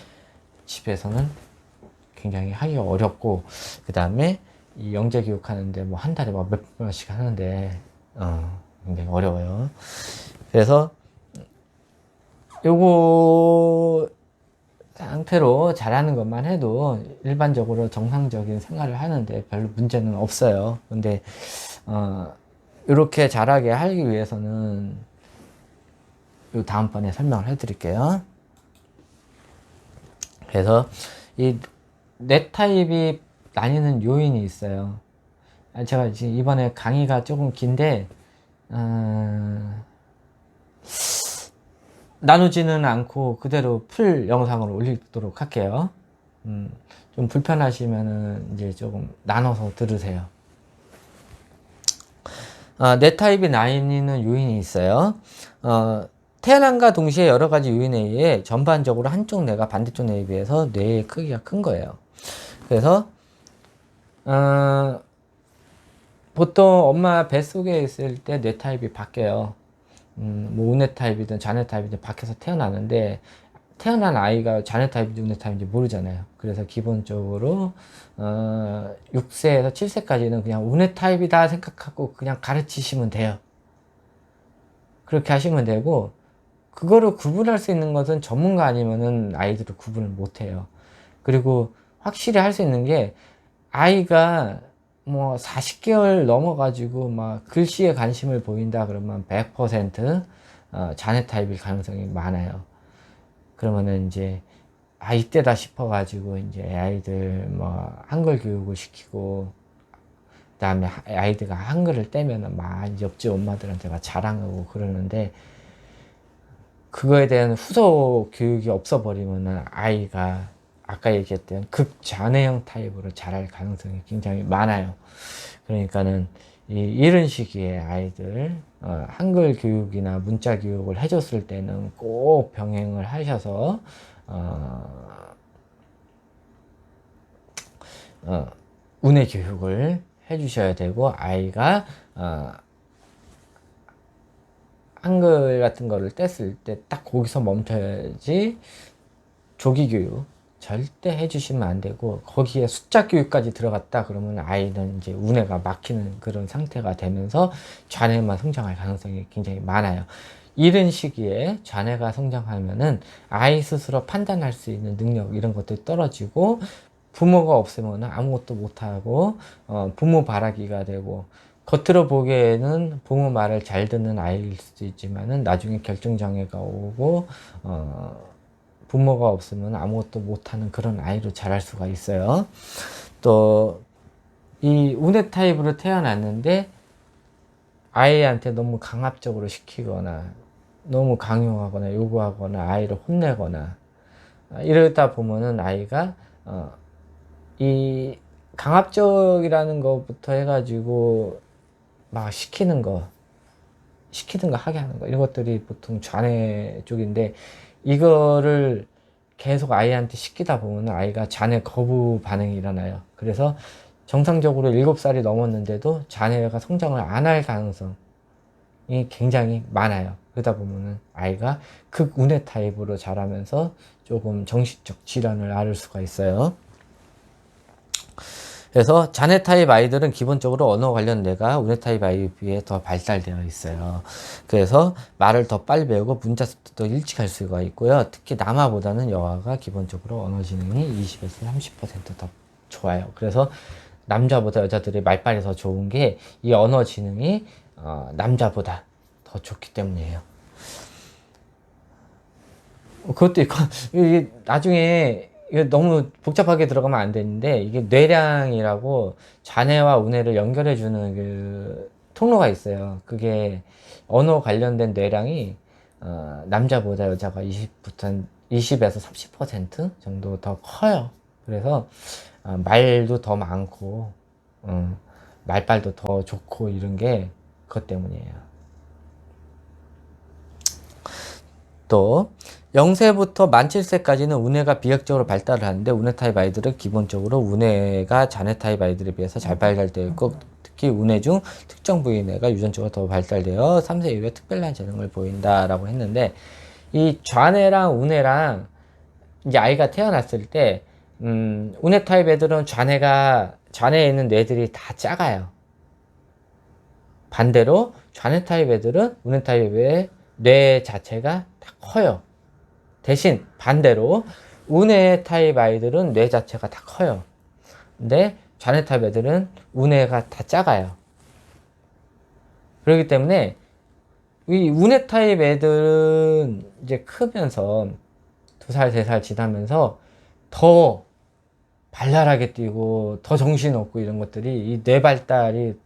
집에서는 굉장히 하기가 어렵고, 그 다음에 이 영재 교육하는데 뭐 한 달에 뭐 몇 번씩 하는데 굉장히 어려워요. 그래서 요거 상태로 잘하는 것만 해도 일반적으로 정상적인 생활을 하는데 별로 문제는 없어요. 근데 이렇게 잘하게 하기 위해서는 요 다음번에 설명을 해 드릴게요. 그래서 이 뇌 타입이 나뉘는 요인이 있어요. 제가 지금 이번에 강의가 조금 긴데 나누지는 않고 그대로 풀 영상으로 올리도록 할게요. 좀 불편하시면은 이제 조금 나눠서 들으세요. 뇌 타입이 나뉘는 요인이 있어요. 태어남과 동시에 여러 가지 요인에 의해 전반적으로 한쪽 뇌가 반대쪽 뇌에 비해서 뇌의 크기가 큰 거예요. 그래서 보통 엄마 뱃속에 있을 때 뇌 타입이 바뀌어요. 뭐 우뇌 타입이든 자뇌 타입이든 바뀌어서 태어나는데, 태어난 아이가 자뇌 타입인지 우뇌 타입인지 모르잖아요. 그래서 기본적으로 6세에서 7세까지는 그냥 우뇌 타입이다 생각하고 그냥 가르치시면 돼요. 그렇게 하시면 되고, 그거를 구분할 수 있는 것은 전문가 아니면은 아이들을 구분을 못 해요. 그리고 확실히 할 수 있는 게, 아이가 뭐 40개월 넘어가지고 막 글씨에 관심을 보인다 그러면 100% 자네 타입일 가능성이 많아요. 그러면은 이제 이때다 싶어가지고 이제 아이들 뭐 한글 교육을 시키고, 그다음에 아이들가 한글을 떼면은 막 옆집 엄마들한테 막 자랑하고 그러는데, 그거에 대한 후속 교육이 없어버리면은 아이가 아까 얘기했던 극좌뇌형 타입으로 자랄 가능성이 굉장히 많아요. 그러니까는 이런 시기에 아이들 한글 교육이나 문자 교육을 해줬을 때는 꼭 병행을 하셔서 운해 교육을 해주셔야 되고, 아이가 한글 같은 거를 뗐을 때 딱 거기서 멈춰야지, 조기 교육 절대 해주시면 안 되고, 거기에 숫자 교육까지 들어갔다 그러면 아이는 이제 우뇌가 막히는 그런 상태가 되면서 좌뇌만 성장할 가능성이 굉장히 많아요. 이런 시기에 좌뇌가 성장하면은 아이 스스로 판단할 수 있는 능력, 이런 것들이 떨어지고, 부모가 없으면 아무것도 못하고 부모 바라기가 되고, 겉으로 보기에는 부모 말을 잘 듣는 아이일 수도 있지만은 나중에 결정장애가 오고 부모가 없으면 아무것도 못하는 그런 아이로 자랄 수가 있어요. 또 이 우뇌 타입으로 태어났는데 아이한테 너무 강압적으로 시키거나 너무 강요하거나 요구하거나 아이를 혼내거나 이러다 보면은 아이가 이 강압적이라는 것부터 해가지고 막 시키는 거 하게 하는 거, 이런 것들이 보통 좌뇌 쪽인데, 이거를 계속 아이한테 시키다 보면 아이가 좌뇌 거부 반응이 일어나요. 그래서 정상적으로 7살이 넘었는데도 좌뇌가 성장을 안 할 가능성이 굉장히 많아요. 그러다 보면은 아이가 극우뇌 타입으로 자라면서 조금 정신적 질환을 앓을 수가 있어요. 그래서 자네 타입 아이들은 기본적으로 언어 관련 뇌가 우네 타입 아이에 비해 더 발달되어 있어요. 그래서 말을 더 빨리 배우고 문자 습득도 일찍 할 수가 있고요. 특히 남아보다는 여아가 기본적으로 언어 지능이 20에서 30%더 좋아요. 그래서 남자보다 여자들이 말빨이 더 좋은 게 이 언어 지능이 남자보다 더 좋기 때문이에요. 그것도 있고, 이게 나중에 이게 너무 복잡하게 들어가면 안 되는데, 이게 뇌량이라고 자뇌와 우뇌를 연결해주는 그 통로가 있어요. 그게 언어 관련된 뇌량이 남자보다 여자가 20에서 30% 정도 더 커요. 그래서 말도 더 많고 말빨도 더 좋고, 이런 게 그것 때문이에요. 또 0세부터 만 7세까지는 우뇌가 비약적으로 발달을 하는데, 우뇌 타입 아이들은 기본적으로 우뇌가 자뇌 타입 아이들에 비해서 잘 발달되어 있고, 특히 우뇌 중 특정 부위 뇌가 유전적으로 더 발달되어 3세 이후에 특별한 재능을 보인다라고 했는데, 이 좌뇌랑 우뇌랑 이제 아이가 태어났을 때 우뇌 타입 애들은 좌뇌에 있는 뇌들이 다 작아요. 반대로 좌뇌 타입 애들은 우뇌 타입의 뇌 자체가 다 커요. 대신 반대로 우뇌 타입 아이들은 뇌 자체가 다 커요. 근데 좌뇌 타입 애들은 우뇌가 다 작아요. 그렇기 때문에 이 우뇌 타입 애들은 이제 크면서 2살, 3살 지나면서 더 발랄하게 뛰고 더 정신없고, 이런 것들이 이 뇌 발달이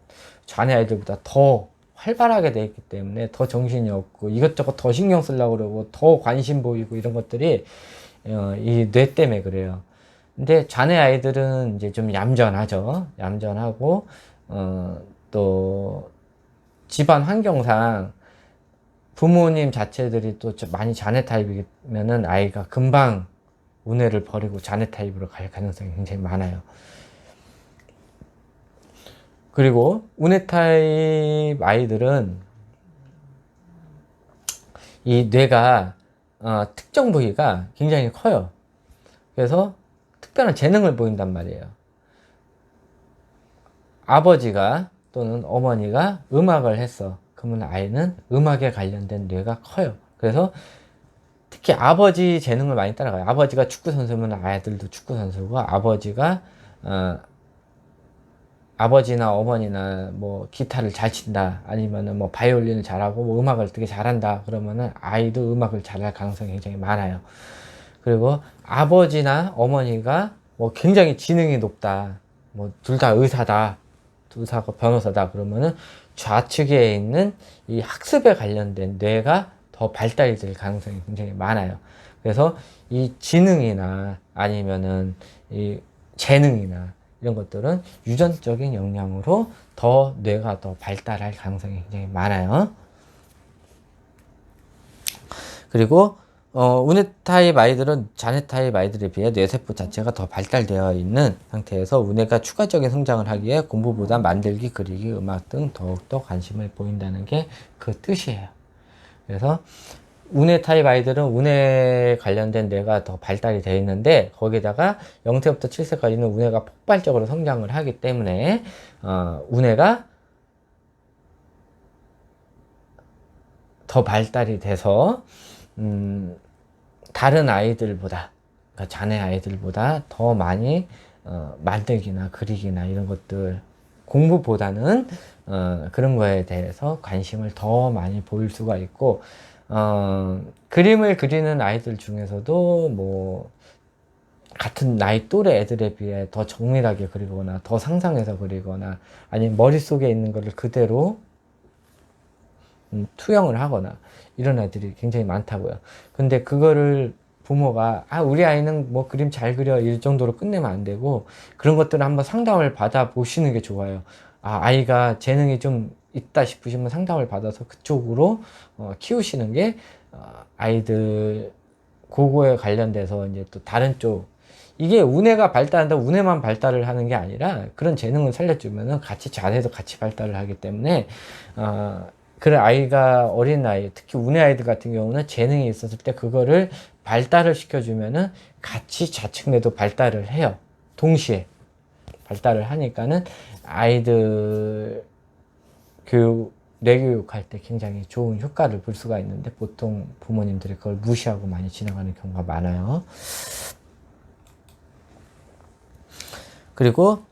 좌뇌 아이들보다 더 활발하게 돼 있기 때문에 더 정신이 없고 이것저것 더 신경 쓰려고 그러고 더 관심 보이고 이런 것들이 이 뇌 때문에 그래요. 근데 자네 아이들은 이제 좀 얌전하죠. 얌전하고 또 집안 환경상 부모님 자체들이 또 많이 자네 타입이면은 아이가 금방 우뇌를 버리고 자네 타입으로 갈 가능성이 굉장히 많아요. 그리고 우뇌 타입 아이들은 이 뇌가 특정 부위가 굉장히 커요. 그래서 특별한 재능을 보인단 말이에요. 아버지가 또는 어머니가 음악을 했어. 그러면 아이는 음악에 관련된 뇌가 커요. 그래서 특히 아버지 재능을 많이 따라가요. 아버지가 축구 선수면 아이들도 축구 선수고, 아버지나 어머니나 뭐 기타를 잘 친다, 아니면은 뭐 바이올린을 잘하고 뭐 음악을 되게 잘한다, 그러면은 아이도 음악을 잘할 가능성이 굉장히 많아요. 그리고 아버지나 어머니가 뭐 굉장히 지능이 높다, 뭐 둘 다 의사다, 의사가 변호사다, 그러면은 좌측에 있는 이 학습에 관련된 뇌가 더 발달이 될 가능성이 굉장히 많아요. 그래서 이 지능이나 아니면은 이 재능이나 이런 것들은 유전적인 영향으로 더 뇌가 더 발달할 가능성이 굉장히 많아요. 그리고 운해 타입 아이들은 자네 타입 아이들에 비해 뇌세포 자체가 더 발달되어 있는 상태에서 운해가 추가적인 성장을 하기에 공부보다 만들기, 그리기, 음악 등 더욱더 관심을 보인다는 게 그 뜻이에요. 그래서 운해 타입 아이들은 운해 관련된 뇌가 더 발달이 되어 있는데, 거기다가 0세부터 7세까지는 운해가 폭발적으로 성장을 하기 때문에 운해가 더 발달이 돼서 다른 아이들보다, 그러니까 자네 아이들보다 더 많이 만들기나 그리기나 이런 것들, 공부보다는 그런 거에 대해서 관심을 더 많이 보일 수가 있고, 그림을 그리는 아이들 중에서도 뭐 같은 나이 또래 애들에 비해 더 정밀하게 그리거나 더 상상해서 그리거나 아니면 머릿속에 있는 거를 그대로 투영을 하거나 이런 아이들이 굉장히 많다고요. 근데 그거를 부모가 우리 아이는 뭐 그림 잘 그려 이 정도로 끝내면 안 되고, 그런 것들을 한번 상담을 받아 보시는 게 좋아요. 아이가 재능이 좀 있다 싶으시면 상담을 받아서 그쪽으로 키우시는 게 아이들 그거에 관련돼서 이제 또 다른 쪽, 이게 운해가 발달한다 운해만 발달을 하는 게 아니라 그런 재능을 살려주면은 같이 자네도 같이 발달을 하기 때문에 그런 아이가, 어린 아이, 특히 운해 아이들 같은 경우는 재능이 있었을 때 그거를 발달을 시켜주면은 같이 좌측뇌도 발달을 해요. 동시에 발달을 하니까는 아이들 뇌교육할 때 굉장히 좋은 효과를 볼 수가 있는데, 보통 부모님들이 그걸 무시하고 많이 지나가는 경우가 많아요. 그리고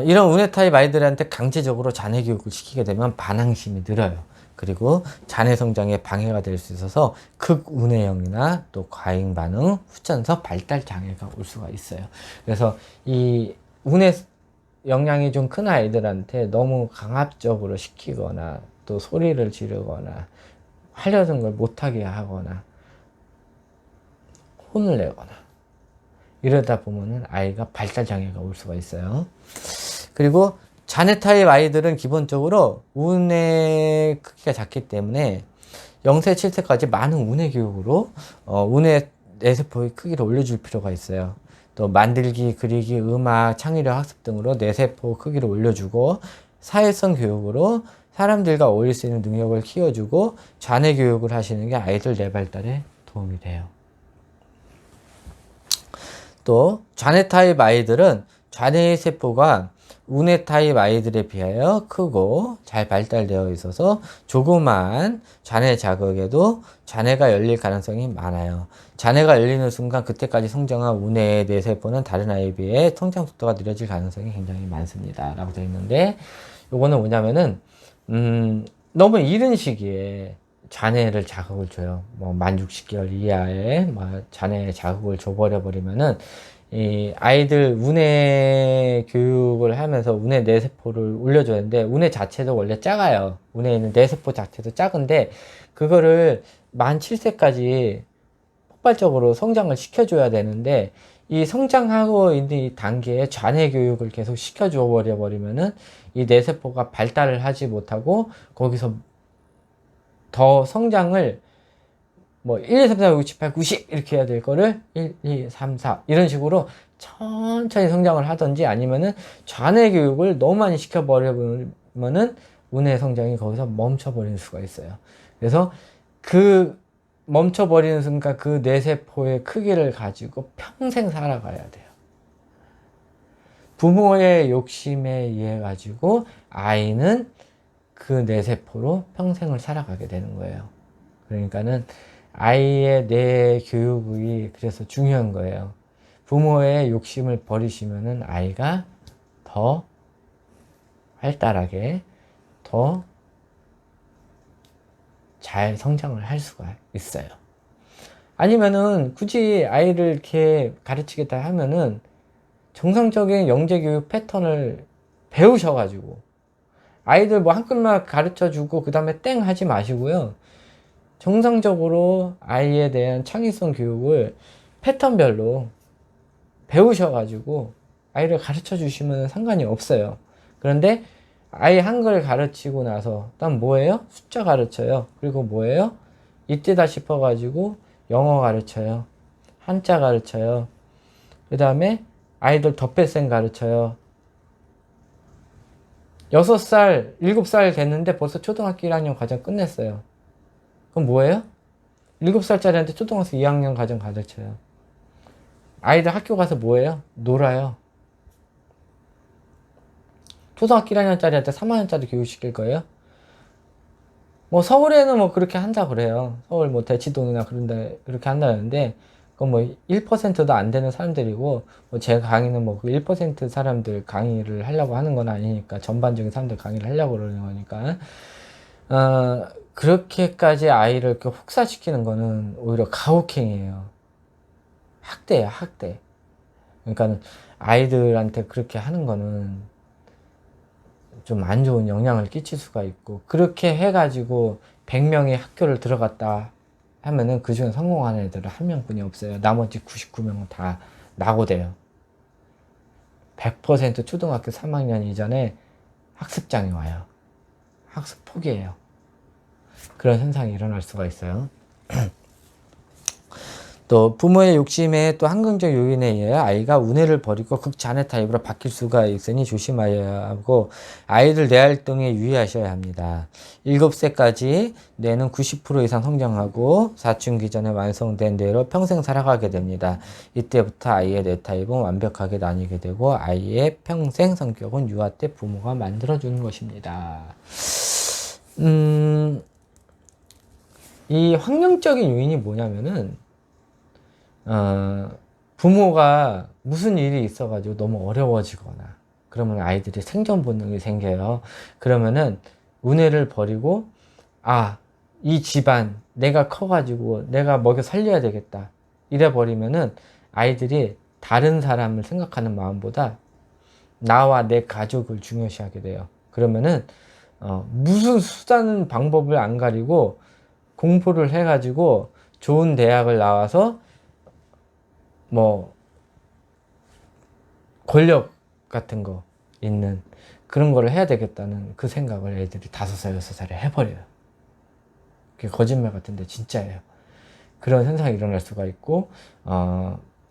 이런 운해 타입 아이들한테 강제적으로 자뇌 교육을 시키게 되면 반항심이 늘어요. 그리고 자뇌 성장에 방해가 될 수 있어서 극운해형이나 또 과잉 반응, 후천성 발달 장애가 올 수가 있어요. 그래서 이 운해 영향이 좀 큰 아이들한테 너무 강압적으로 시키거나 또 소리를 지르거나 하려는 걸 못하게 하거나 혼을 내거나 이러다 보면은 아이가 발달 장애가 올 수가 있어요. 그리고 자네 타입 아이들은 기본적으로 운의 크기가 작기 때문에 0세, 7세까지 많은 운의 교육으로 운의 뇌세포의 크기를 올려줄 필요가 있어요. 또 만들기, 그리기, 음악, 창의력 학습 등으로 뇌세포 크기를 올려주고, 사회성 교육으로 사람들과 어울릴 수 있는 능력을 키워주고, 자뇌 교육을 하시는 게 아이들 뇌 발달에 도움이 돼요. 또 자뇌 타입 아이들은 자뇌 세포가 운해 타입 아이들에 비하여 크고 잘 발달되어 있어서 조그만 자뇌 자극에도 자뇌가 열릴 가능성이 많아요. 자뇌가 열리는 순간 그때까지 성장한 운해의 뇌세포는 다른 아이에 비해 성장 속도가 느려질 가능성이 굉장히 많습니다 라고 되어 있는데, 요거는 뭐냐면은 너무 이른 시기에 잔해를 자극을 줘요. 뭐 만 60개월 이하의 뭐 잔해 자극을 줘버려 버리면은 이 아이들 우뇌 교육을 하면서 우뇌 뇌세포를 올려줘야 되는데 우뇌 자체도 원래 작아요. 우뇌에 있는 뇌세포 자체도 작은데 그거를 만 7세까지 폭발적으로 성장을 시켜줘야 되는데 이 성장하고 있는 이 단계에 잔해 교육을 계속 시켜줘 버리면은 이 뇌세포가 발달을 하지 못하고 거기서 더 성장을 뭐 1, 2, 3, 4, 5, 6, 7, 8, 90 이렇게 해야 될 거를 1, 2, 3, 4 이런 식으로 천천히 성장을 하든지 아니면은 잔해 교육을 너무 많이 시켜버리면은 우뇌 성장이 거기서 멈춰버릴 수가 있어요. 그래서 그 멈춰버리는 순간 그 뇌세포의 크기를 가지고 평생 살아가야 돼요. 부모의 욕심에 의해 가지고 아이는 그 뇌세포로 평생을 살아가게 되는 거예요. 그러니까는 아이의 뇌 교육이 그래서 중요한 거예요. 부모의 욕심을 버리시면은 아이가 더 활달하게 더 잘 성장을 할 수가 있어요. 아니면은 굳이 아이를 이렇게 가르치겠다 하면은 정상적인 영재교육 패턴을 배우셔가지고 아이들 뭐 한글만 가르쳐 주고 그 다음에 땡 하지 마시고요. 정상적으로 아이에 대한 창의성 교육을 패턴별로 배우셔가지고 아이를 가르쳐 주시면 상관이 없어요. 그런데 아이 한글 가르치고 나서 난 뭐예요? 숫자 가르쳐요. 그리고 뭐예요? 이때다 싶어가지고 영어 가르쳐요. 한자 가르쳐요. 그 다음에 아이들 덧배생 가르쳐요. 6살, 7살 됐는데 벌써 초등학교 1학년 과정 끝냈어요. 그럼 뭐예요? 7살짜리한테 초등학생 2학년 과정 가르쳐요. 아이들 학교 가서 뭐예요? 놀아요. 초등학교 1학년짜리한테 3학년짜리 교육시킬 거예요? 뭐 서울에는 뭐 그렇게 한다 그래요. 서울 뭐 대치동이나 그런데 그렇게 한다는데 그건 뭐 1%도 안 되는 사람들이고 뭐 제 강의는 뭐 그 1% 사람들 강의를 하려고 하는 건 아니니까 전반적인 사람들 강의를 하려고 그러는 거니까 그렇게까지 아이를 이렇게 혹사시키는 거는 오히려 가혹행위예요. 학대야 학대. 그러니까 아이들한테 그렇게 하는 거는 좀 안 좋은 영향을 끼칠 수가 있고 그렇게 해가지고 100명이 학교를 들어갔다 하면은 그 중에 성공하는 애들은 한 명뿐이 없어요. 나머지 99명은 다 낙오돼요. 100% 초등학교 3학년 이전에 학습장애 와요. 학습 포기해요. 그런 현상이 일어날 수가 있어요. 또 부모의 욕심에 또 환경적 요인에 의해 아이가 우뇌를 버리고 극잔해 타입으로 바뀔 수가 있으니 조심하여야 하고 아이들 뇌 활동에 유의하셔야 합니다. 7세까지 뇌는 90% 이상 성장하고 사춘기 전에 완성된 뇌로 평생 살아가게 됩니다. 이때부터 아이의 뇌 타입은 완벽하게 나뉘게 되고 아이의 평생 성격은 유아 때 부모가 만들어주는 것입니다. 이 환경적인 요인이 뭐냐면은 부모가 무슨 일이 있어가지고 너무 어려워지거나 그러면 아이들이 생존 본능이 생겨요. 그러면은 우뇌를 버리고 이 집안 내가 커가지고 내가 먹여 살려야 되겠다 이래 버리면은 아이들이 다른 사람을 생각하는 마음보다 나와 내 가족을 중요시하게 돼요. 그러면은 무슨 수단 방법을 안 가리고 공부를 해가지고 좋은 대학을 나와서 뭐 권력 같은 거 있는 그런 거를 해야 되겠다는 그 생각을 애들이 5살, 6살에 해버려요. 그게 거짓말 같은데 진짜예요. 그런 현상이 일어날 수가 있고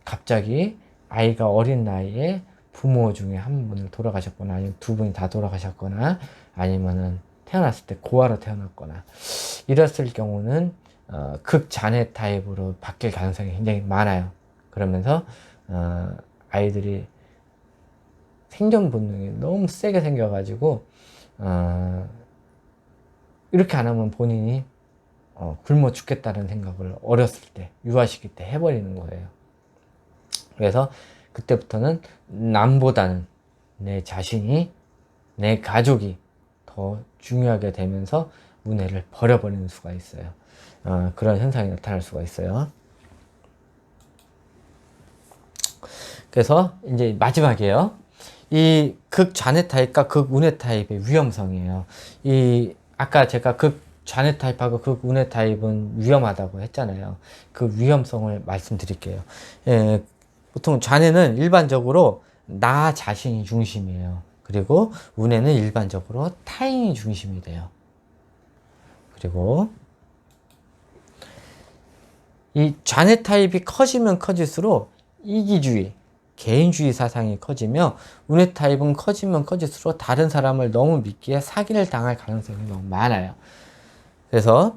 갑자기 아이가 어린 나이에 부모 중에 한 분을 돌아가셨거나 아니면 두 분이 다 돌아가셨거나 아니면은 태어났을 때 고아로 태어났거나 이랬을 경우는 극잔해 타입으로 바뀔 가능성이 굉장히 많아요. 그러면서 아이들이 생존 본능이 너무 세게 생겨가지고 이렇게 안 하면 본인이 굶어 죽겠다는 생각을 어렸을 때 유아 시기 때 해버리는 거예요. 그래서 그때부터는 남보다는 내 자신이 내 가족이 더 중요하게 되면서 운해를 버려버리는 수가 있어요. 그런 현상이 나타날 수가 있어요. 그래서 이제 마지막이에요. 이 극좌뇌 타입과 극운해 타입의 위험성이에요. 이 아까 제가 극좌뇌 타입하고 극운해 타입은 위험하다고 했잖아요. 그 위험성을 말씀드릴게요. 예, 보통 좌뇌는 일반적으로 나 자신이 중심이에요. 그리고 운해는 일반적으로 타인이 중심이 돼요. 그리고 이 좌뇌 타입이 커지면 커질수록 이기주의, 개인주의 사상이 커지며 운해 타입은 커지면 커질수록 다른 사람을 너무 믿기에 사기를 당할 가능성이 너무 많아요. 그래서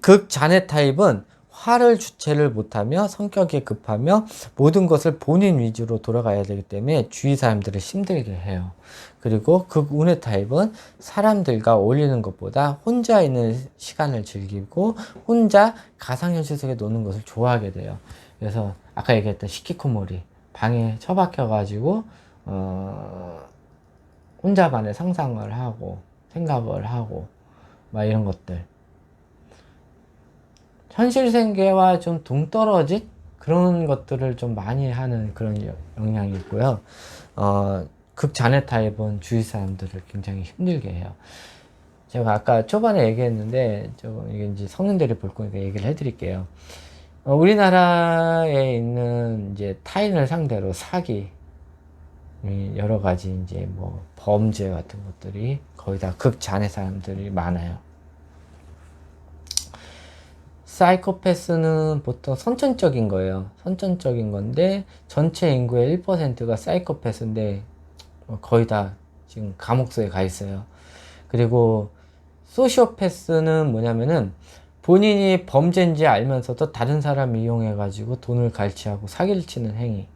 극잔해 타입은 화를 주체를 못하며 성격이 급하며 모든 것을 본인 위주로 돌아가야 되기 때문에 주위 사람들을 힘들게 해요. 그리고 극운해 타입은 사람들과 어울리는 것보다 혼자 있는 시간을 즐기고 혼자 가상현실 속에 노는 것을 좋아하게 돼요. 그래서 아까 얘기했던 시키코모리 방에 처박혀 가지고 혼자만의 상상을 하고 생각을 하고 막 이런 것들, 현실 세계와 좀 동떨어진 그런 것들을 좀 많이 하는 그런 영향이 있고요. 극잔해 타입은 주위 사람들을 굉장히 힘들게 해요. 제가 아까 초반에 얘기했는데, 이게 이제 성인들이 볼 거니까 얘기를 해드릴게요. 우리나라에 있는 이제 타인을 상대로 사기, 여러 가지 이제 뭐 범죄 같은 것들이 거의 다 극잔해 사람들이 많아요. 사이코패스는 보통 선천적인 거예요. 선천적인 건데 전체 인구의 1%가 사이코패스인데 거의 다 지금 감옥소에 가 있어요. 그리고 소시오패스는 뭐냐면은 본인이 범죄인지 알면서도 다른 사람 이용해 가지고 돈을 갈취하고 사기를 치는 행위,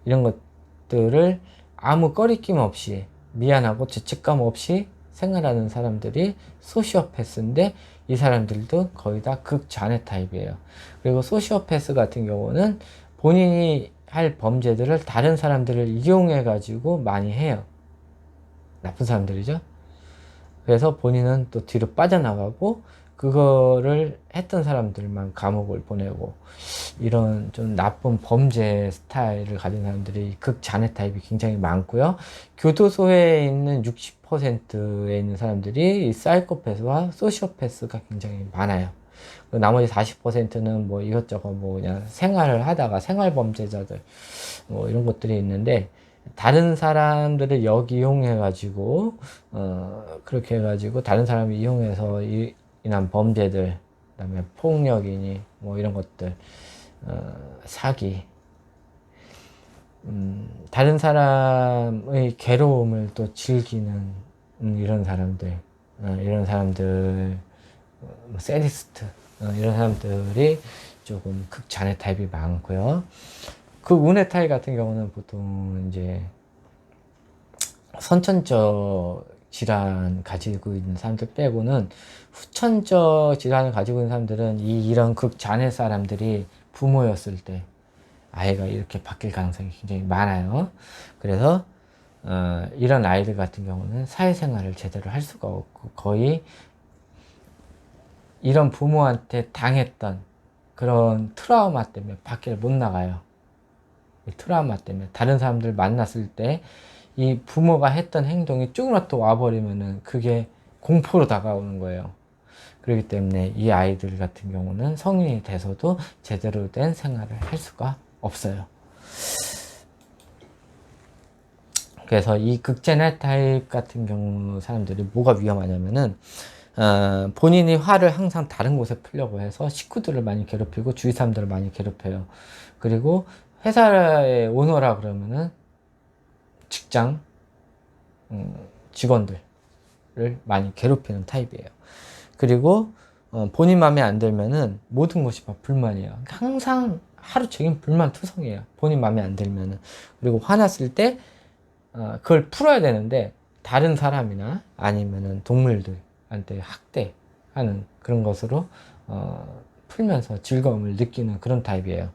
이런 것들을 아무 꺼리낌 없이 미안하고 죄책감 없이 생활하는 사람들이 소시오패스인데, 이 사람들도 거의 다 극잔해 타입이에요. 그리고 소시오패스 같은 경우는 본인이 할 범죄들을 다른 사람들을 이용해 가지고 많이 해요. 나쁜 사람들이죠. 그래서 본인은 또 뒤로 빠져나가고 그거를 했던 사람들만 감옥을 보내고, 이런 좀 나쁜 범죄 스타일을 가진 사람들이 극잔해 타입이 굉장히 많고요. 교도소에 있는 60%에 있는 사람들이 이 사이코패스와 소시오패스가 굉장히 많아요. 나머지 40%는 뭐 이것저것 뭐 그냥 생활을 하다가 생활범죄자들 뭐 이런 것들이 있는데, 다른 사람들을 이용해 가지고 그렇게 해 가지고 다른 사람을 이용해서 인한 범죄들, 그다음에 폭력이니 뭐 이런 것들, 사기, 다른 사람의 괴로움을 또 즐기는 이런 사람들, 이런 사람들, 세디스트, 이런 사람들이 조금 극잔해 타입이 많고요. 극운해 타입 같은 경우는 보통 이제 선천적 질환 가지고 있는 사람들 빼고는 후천적 질환을 가지고 있는 사람들은 이런 극잔해 사람들이 부모였을 때 아이가 이렇게 바뀔 가능성이 굉장히 많아요. 그래서 이런 아이들 같은 경우는 사회생활을 제대로 할 수가 없고 거의 이런 부모한테 당했던 그런 트라우마 때문에 밖에 못 나가요. 이 트라우마 때문에 다른 사람들 만났을 때 이 부모가 했던 행동이 쭈그러져 와버리면은 그게 공포로 다가오는 거예요. 그렇기 때문에 이 아이들 같은 경우는 성인이 돼서도 제대로 된 생활을 할 수가 없어요. 그래서 이 극잔해 타입 같은 경우 사람들이 뭐가 위험하냐면은 본인이 화를 항상 다른 곳에 풀려고 해서 식구들을 많이 괴롭히고 주위 사람들을 많이 괴롭혀요. 그리고 회사의 오너라 그러면은 직장 직원들을 많이 괴롭히는 타입이에요. 그리고 본인 마음에 안 들면은 모든 것이 막 불만이에요. 항상 하루 종일 불만투성이에요. 본인 마음에 안 들면은. 그리고 화났을 때 그걸 풀어야 되는데 다른 사람이나 아니면은 동물들한테 학대하는 그런 것으로 풀면서 즐거움을 느끼는 그런 타입이에요.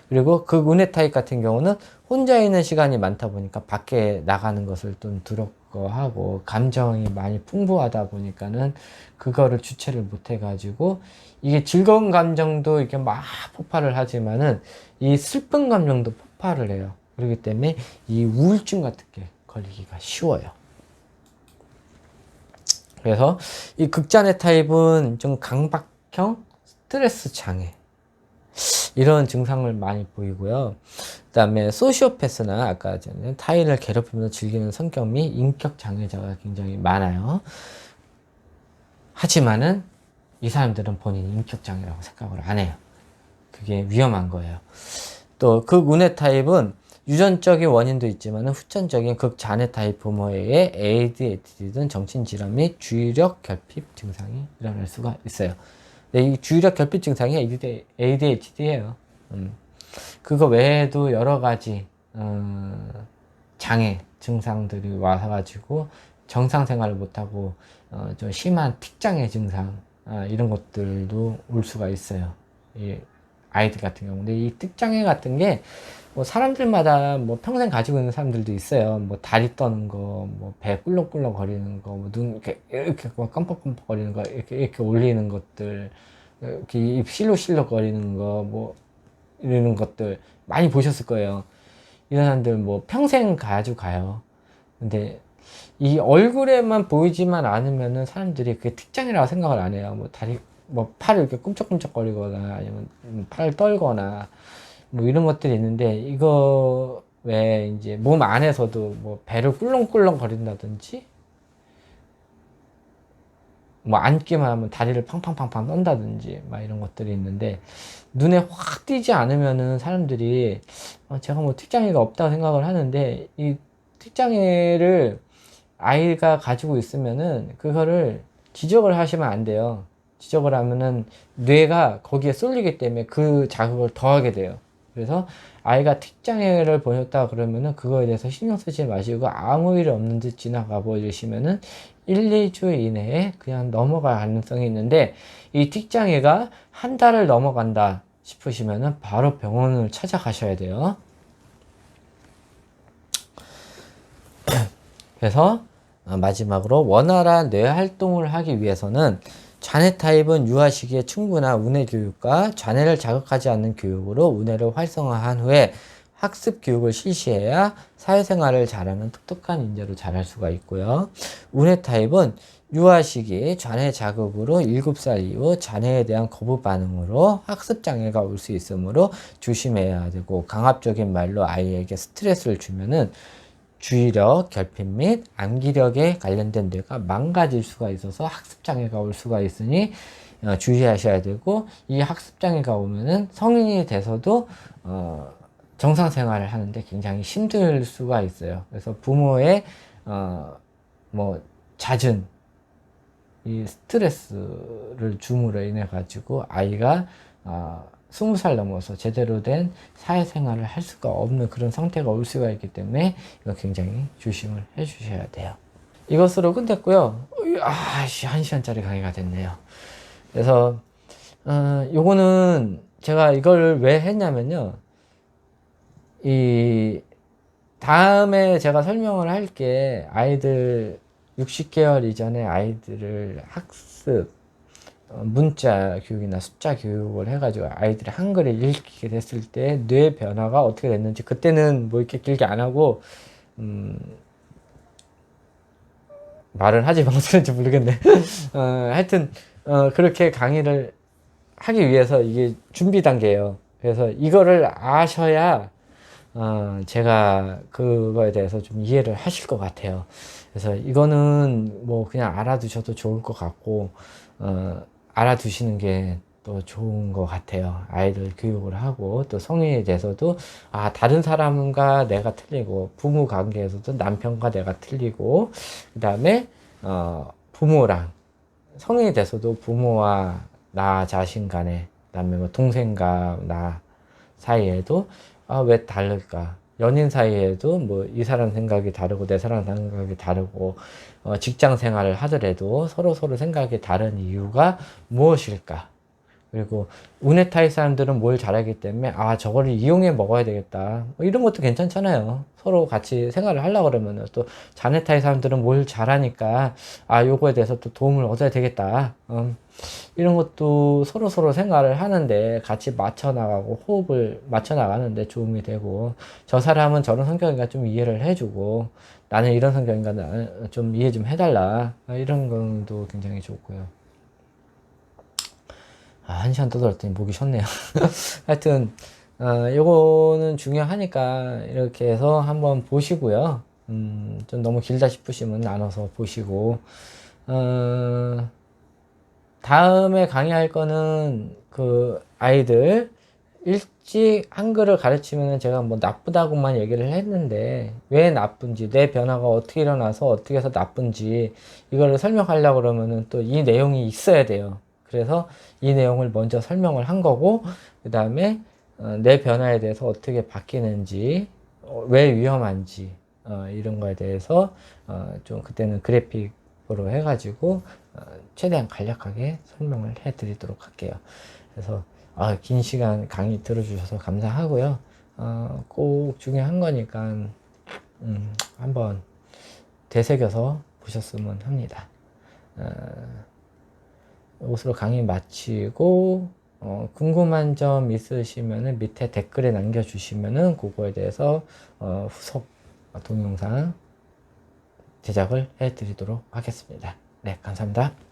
그리고 극운해 타입 같은 경우는 혼자 있는 시간이 많다 보니까 밖에 나가는 것을 좀 두렵고 거 하고 감정이 많이 풍부하다 보니까는 그거를 주체를 못 해가지고 이게 즐거운 감정도 이렇게 막 폭발을 하지만은 이 슬픈 감정도 폭발을 해요. 그렇기 때문에 이 우울증 같은 게 걸리기가 쉬워요. 그래서 이 극장애 타입은 좀 강박형 스트레스 장애 이런 증상을 많이 보이고요. 그 다음에 소시오패스나 아까 전에 타인을 괴롭히면서 즐기는 성격 및 인격 장애자가 굉장히 많아요. 하지만은 이 사람들은 본인이 인격 장애라고 생각을 안 해요. 그게 위험한 거예요. 또 극운해 타입은 유전적인 원인도 있지만 후천적인 극장애 타입 부모에 의해 ADHD 등 정신질환 및 주의력 결핍 증상이 일어날 수가 있어요. 이 주의력 결핍 증상이 ADHD예요. 그거 외에도 여러 가지 장애 증상들이 와가지고 정상 생활을 못하고 좀 심한 틱장애 증상 이런 것들도 올 수가 있어요. 이 아이들 같은 경우. 근데 이 틱장애 같은 게 뭐 사람들마다 뭐 평생 가지고 있는 사람들도 있어요. 뭐 다리 떠는 거, 뭐 배 꿀렁꿀렁 거리는 거, 뭐 눈 이렇게 깜빡깜빡 거리는 거, 이렇게 올리는 것들, 이렇게 입 실룩실룩 거리는 거, 뭐 이러는 것들 많이 보셨을 거예요. 이런 사람들 뭐 평생 가지고 가요. 근데 이 얼굴에만 보이지만 않으면은 사람들이 그게 특장이라고 생각을 안 해요. 뭐 다리, 뭐 팔을 이렇게 꿈쩍꿈쩍거리거나 아니면 팔을 떨거나 뭐 이런 것들이 있는데 이거 왜 이제 몸 안에서도 뭐 배를 꿀렁꿀렁 거린다든지 뭐 앉기만 하면 다리를 팡팡팡팡 떤다든지 막 이런 것들이 있는데 눈에 확 띄지 않으면은 사람들이 제가 뭐 특장애가 없다고 생각을 하는데 이 특장애를 아이가 가지고 있으면은 그거를 지적을 하시면 안 돼요. 지적을 하면은 뇌가 거기에 쏠리기 때문에 그 자극을 더하게 돼요. 그래서 아이가 특장애를 보였다 그러면은 그거에 대해서 신경 쓰지 마시고 아무 일 없는 듯 지나가 버리시면은 1, 2주 이내에 그냥 넘어갈 가능성이 있는데 이 특장애가 한 달을 넘어간다 싶으시면은 바로 병원을 찾아가셔야 돼요. 그래서 마지막으로 원활한 뇌 활동을 하기 위해서는 자네 타입은 유아 시기에 충분한 운해 교육과 자네를 자극하지 않는 교육으로 운해를 활성화한 후에 학습 교육을 실시해야 사회생활을 잘하는 똑똑한 인재로 자랄 수가 있고요. 운해 타입은 유아 시기 자네 자극으로 7살 이후 자네에 대한 거부 반응으로 학습 장애가 올 수 있으므로 조심해야 되고 강압적인 말로 아이에게 스트레스를 주면은 주의력, 결핍 및 암기력에 관련된 뇌가 망가질 수가 있어서 학습장애가 올 수가 있으니 주의하셔야 되고 이 학습장애가 오면은 성인이 돼서도 정상 생활을 하는데 굉장히 힘들 수가 있어요. 그래서 부모의 뭐 잦은 이 스트레스를 줌으로 인해 가지고 아이가 20살 넘어서 제대로 된 사회생활을 할 수가 없는 그런 상태가 올 수가 있기 때문에 이거 굉장히 조심을 해 주셔야 돼요. 이것으로 끝냈고요. 1시간짜리 강의가 됐네요. 그래서 요거는 제가 이걸 왜 했냐면요. 이 다음에 제가 설명을 할게 아이들 60개월 이전에 아이들을 학습 문자 교육이나 숫자 교육을 해가지고 아이들이 한글을 읽게 됐을 때 뇌 변화가 어떻게 됐는지 그때는 뭐 이렇게 길게 안 하고 말을 하지 방송인지 모르겠네. 하여튼 그렇게 강의를 하기 위해서 이게 준비 단계예요. 그래서 이거를 아셔야 제가 그거에 대해서 좀 이해를 하실 것 같아요. 그래서 이거는 뭐 그냥 알아두셔도 좋을 것 같고 알아두시는 게 또 좋은 것 같아요. 아이들 교육을 하고 또 성인이 돼서도 다른 사람과 내가 틀리고 부모 관계에서도 남편과 내가 틀리고 그 다음에 부모랑 성인이 돼서도 부모와 나 자신 간에 그 다음에 뭐 동생과 나 사이에도 왜 다를까? 연인 사이에도 뭐 이 사람 생각이 다르고 내 사람 생각이 다르고 직장 생활을 하더라도 서로 생각이 다른 이유가 무엇일까? 그리고 운의 타입 사람들은 뭘 잘하기 때문에 아 저거를 이용해 먹어야 되겠다 뭐 이런 것도 괜찮잖아요. 서로 같이 생활을 하려고 그러면 또 잔해 타입 사람들은 뭘 잘하니까 아 요거에 대해서 또 도움을 얻어야 되겠다 이런 것도 서로 생활을 하는데 같이 맞춰 나가고 호흡을 맞춰 나가는데 도움이 되고 저 사람은 저런 성격인가 좀 이해를 해주고 나는 이런 성격인가 좀 이해 좀 해달라 이런 것도 굉장히 좋고요. 아, 1시간 떠들었더니 목이 쉬었네요. 하여튼, 요거는 중요하니까 이렇게 해서 한번 보시고요. 좀 너무 길다 싶으시면 나눠서 보시고, 어, 다음에 강의할 거는 그 아이들 일찍 한글을 가르치면 제가 뭐 나쁘다고만 얘기를 했는데 왜 나쁜지 내 변화가 어떻게 일어나서 어떻게 해서 나쁜지 이거를 설명하려고 그러면은 또 이 내용이 있어야 돼요. 그래서 이 내용을 먼저 설명을 한 거고 그 다음에 내 변화에 대해서 어떻게 바뀌는지 왜 위험한지 이런 거에 대해서 좀 그때는 그래픽으로 해가지고 최대한 간략하게 설명을 해 드리도록 할게요. 그래서 긴 시간 강의 들어주셔서 감사하고요. 꼭 중요한 거니까 한번 되새겨서 보셨으면 합니다. 이것으로 강의 마치고 궁금한 점 있으시면은 밑에 댓글에 남겨주시면은 그거에 대해서 후속 동영상 제작을 해드리도록 하겠습니다. 네, 감사합니다.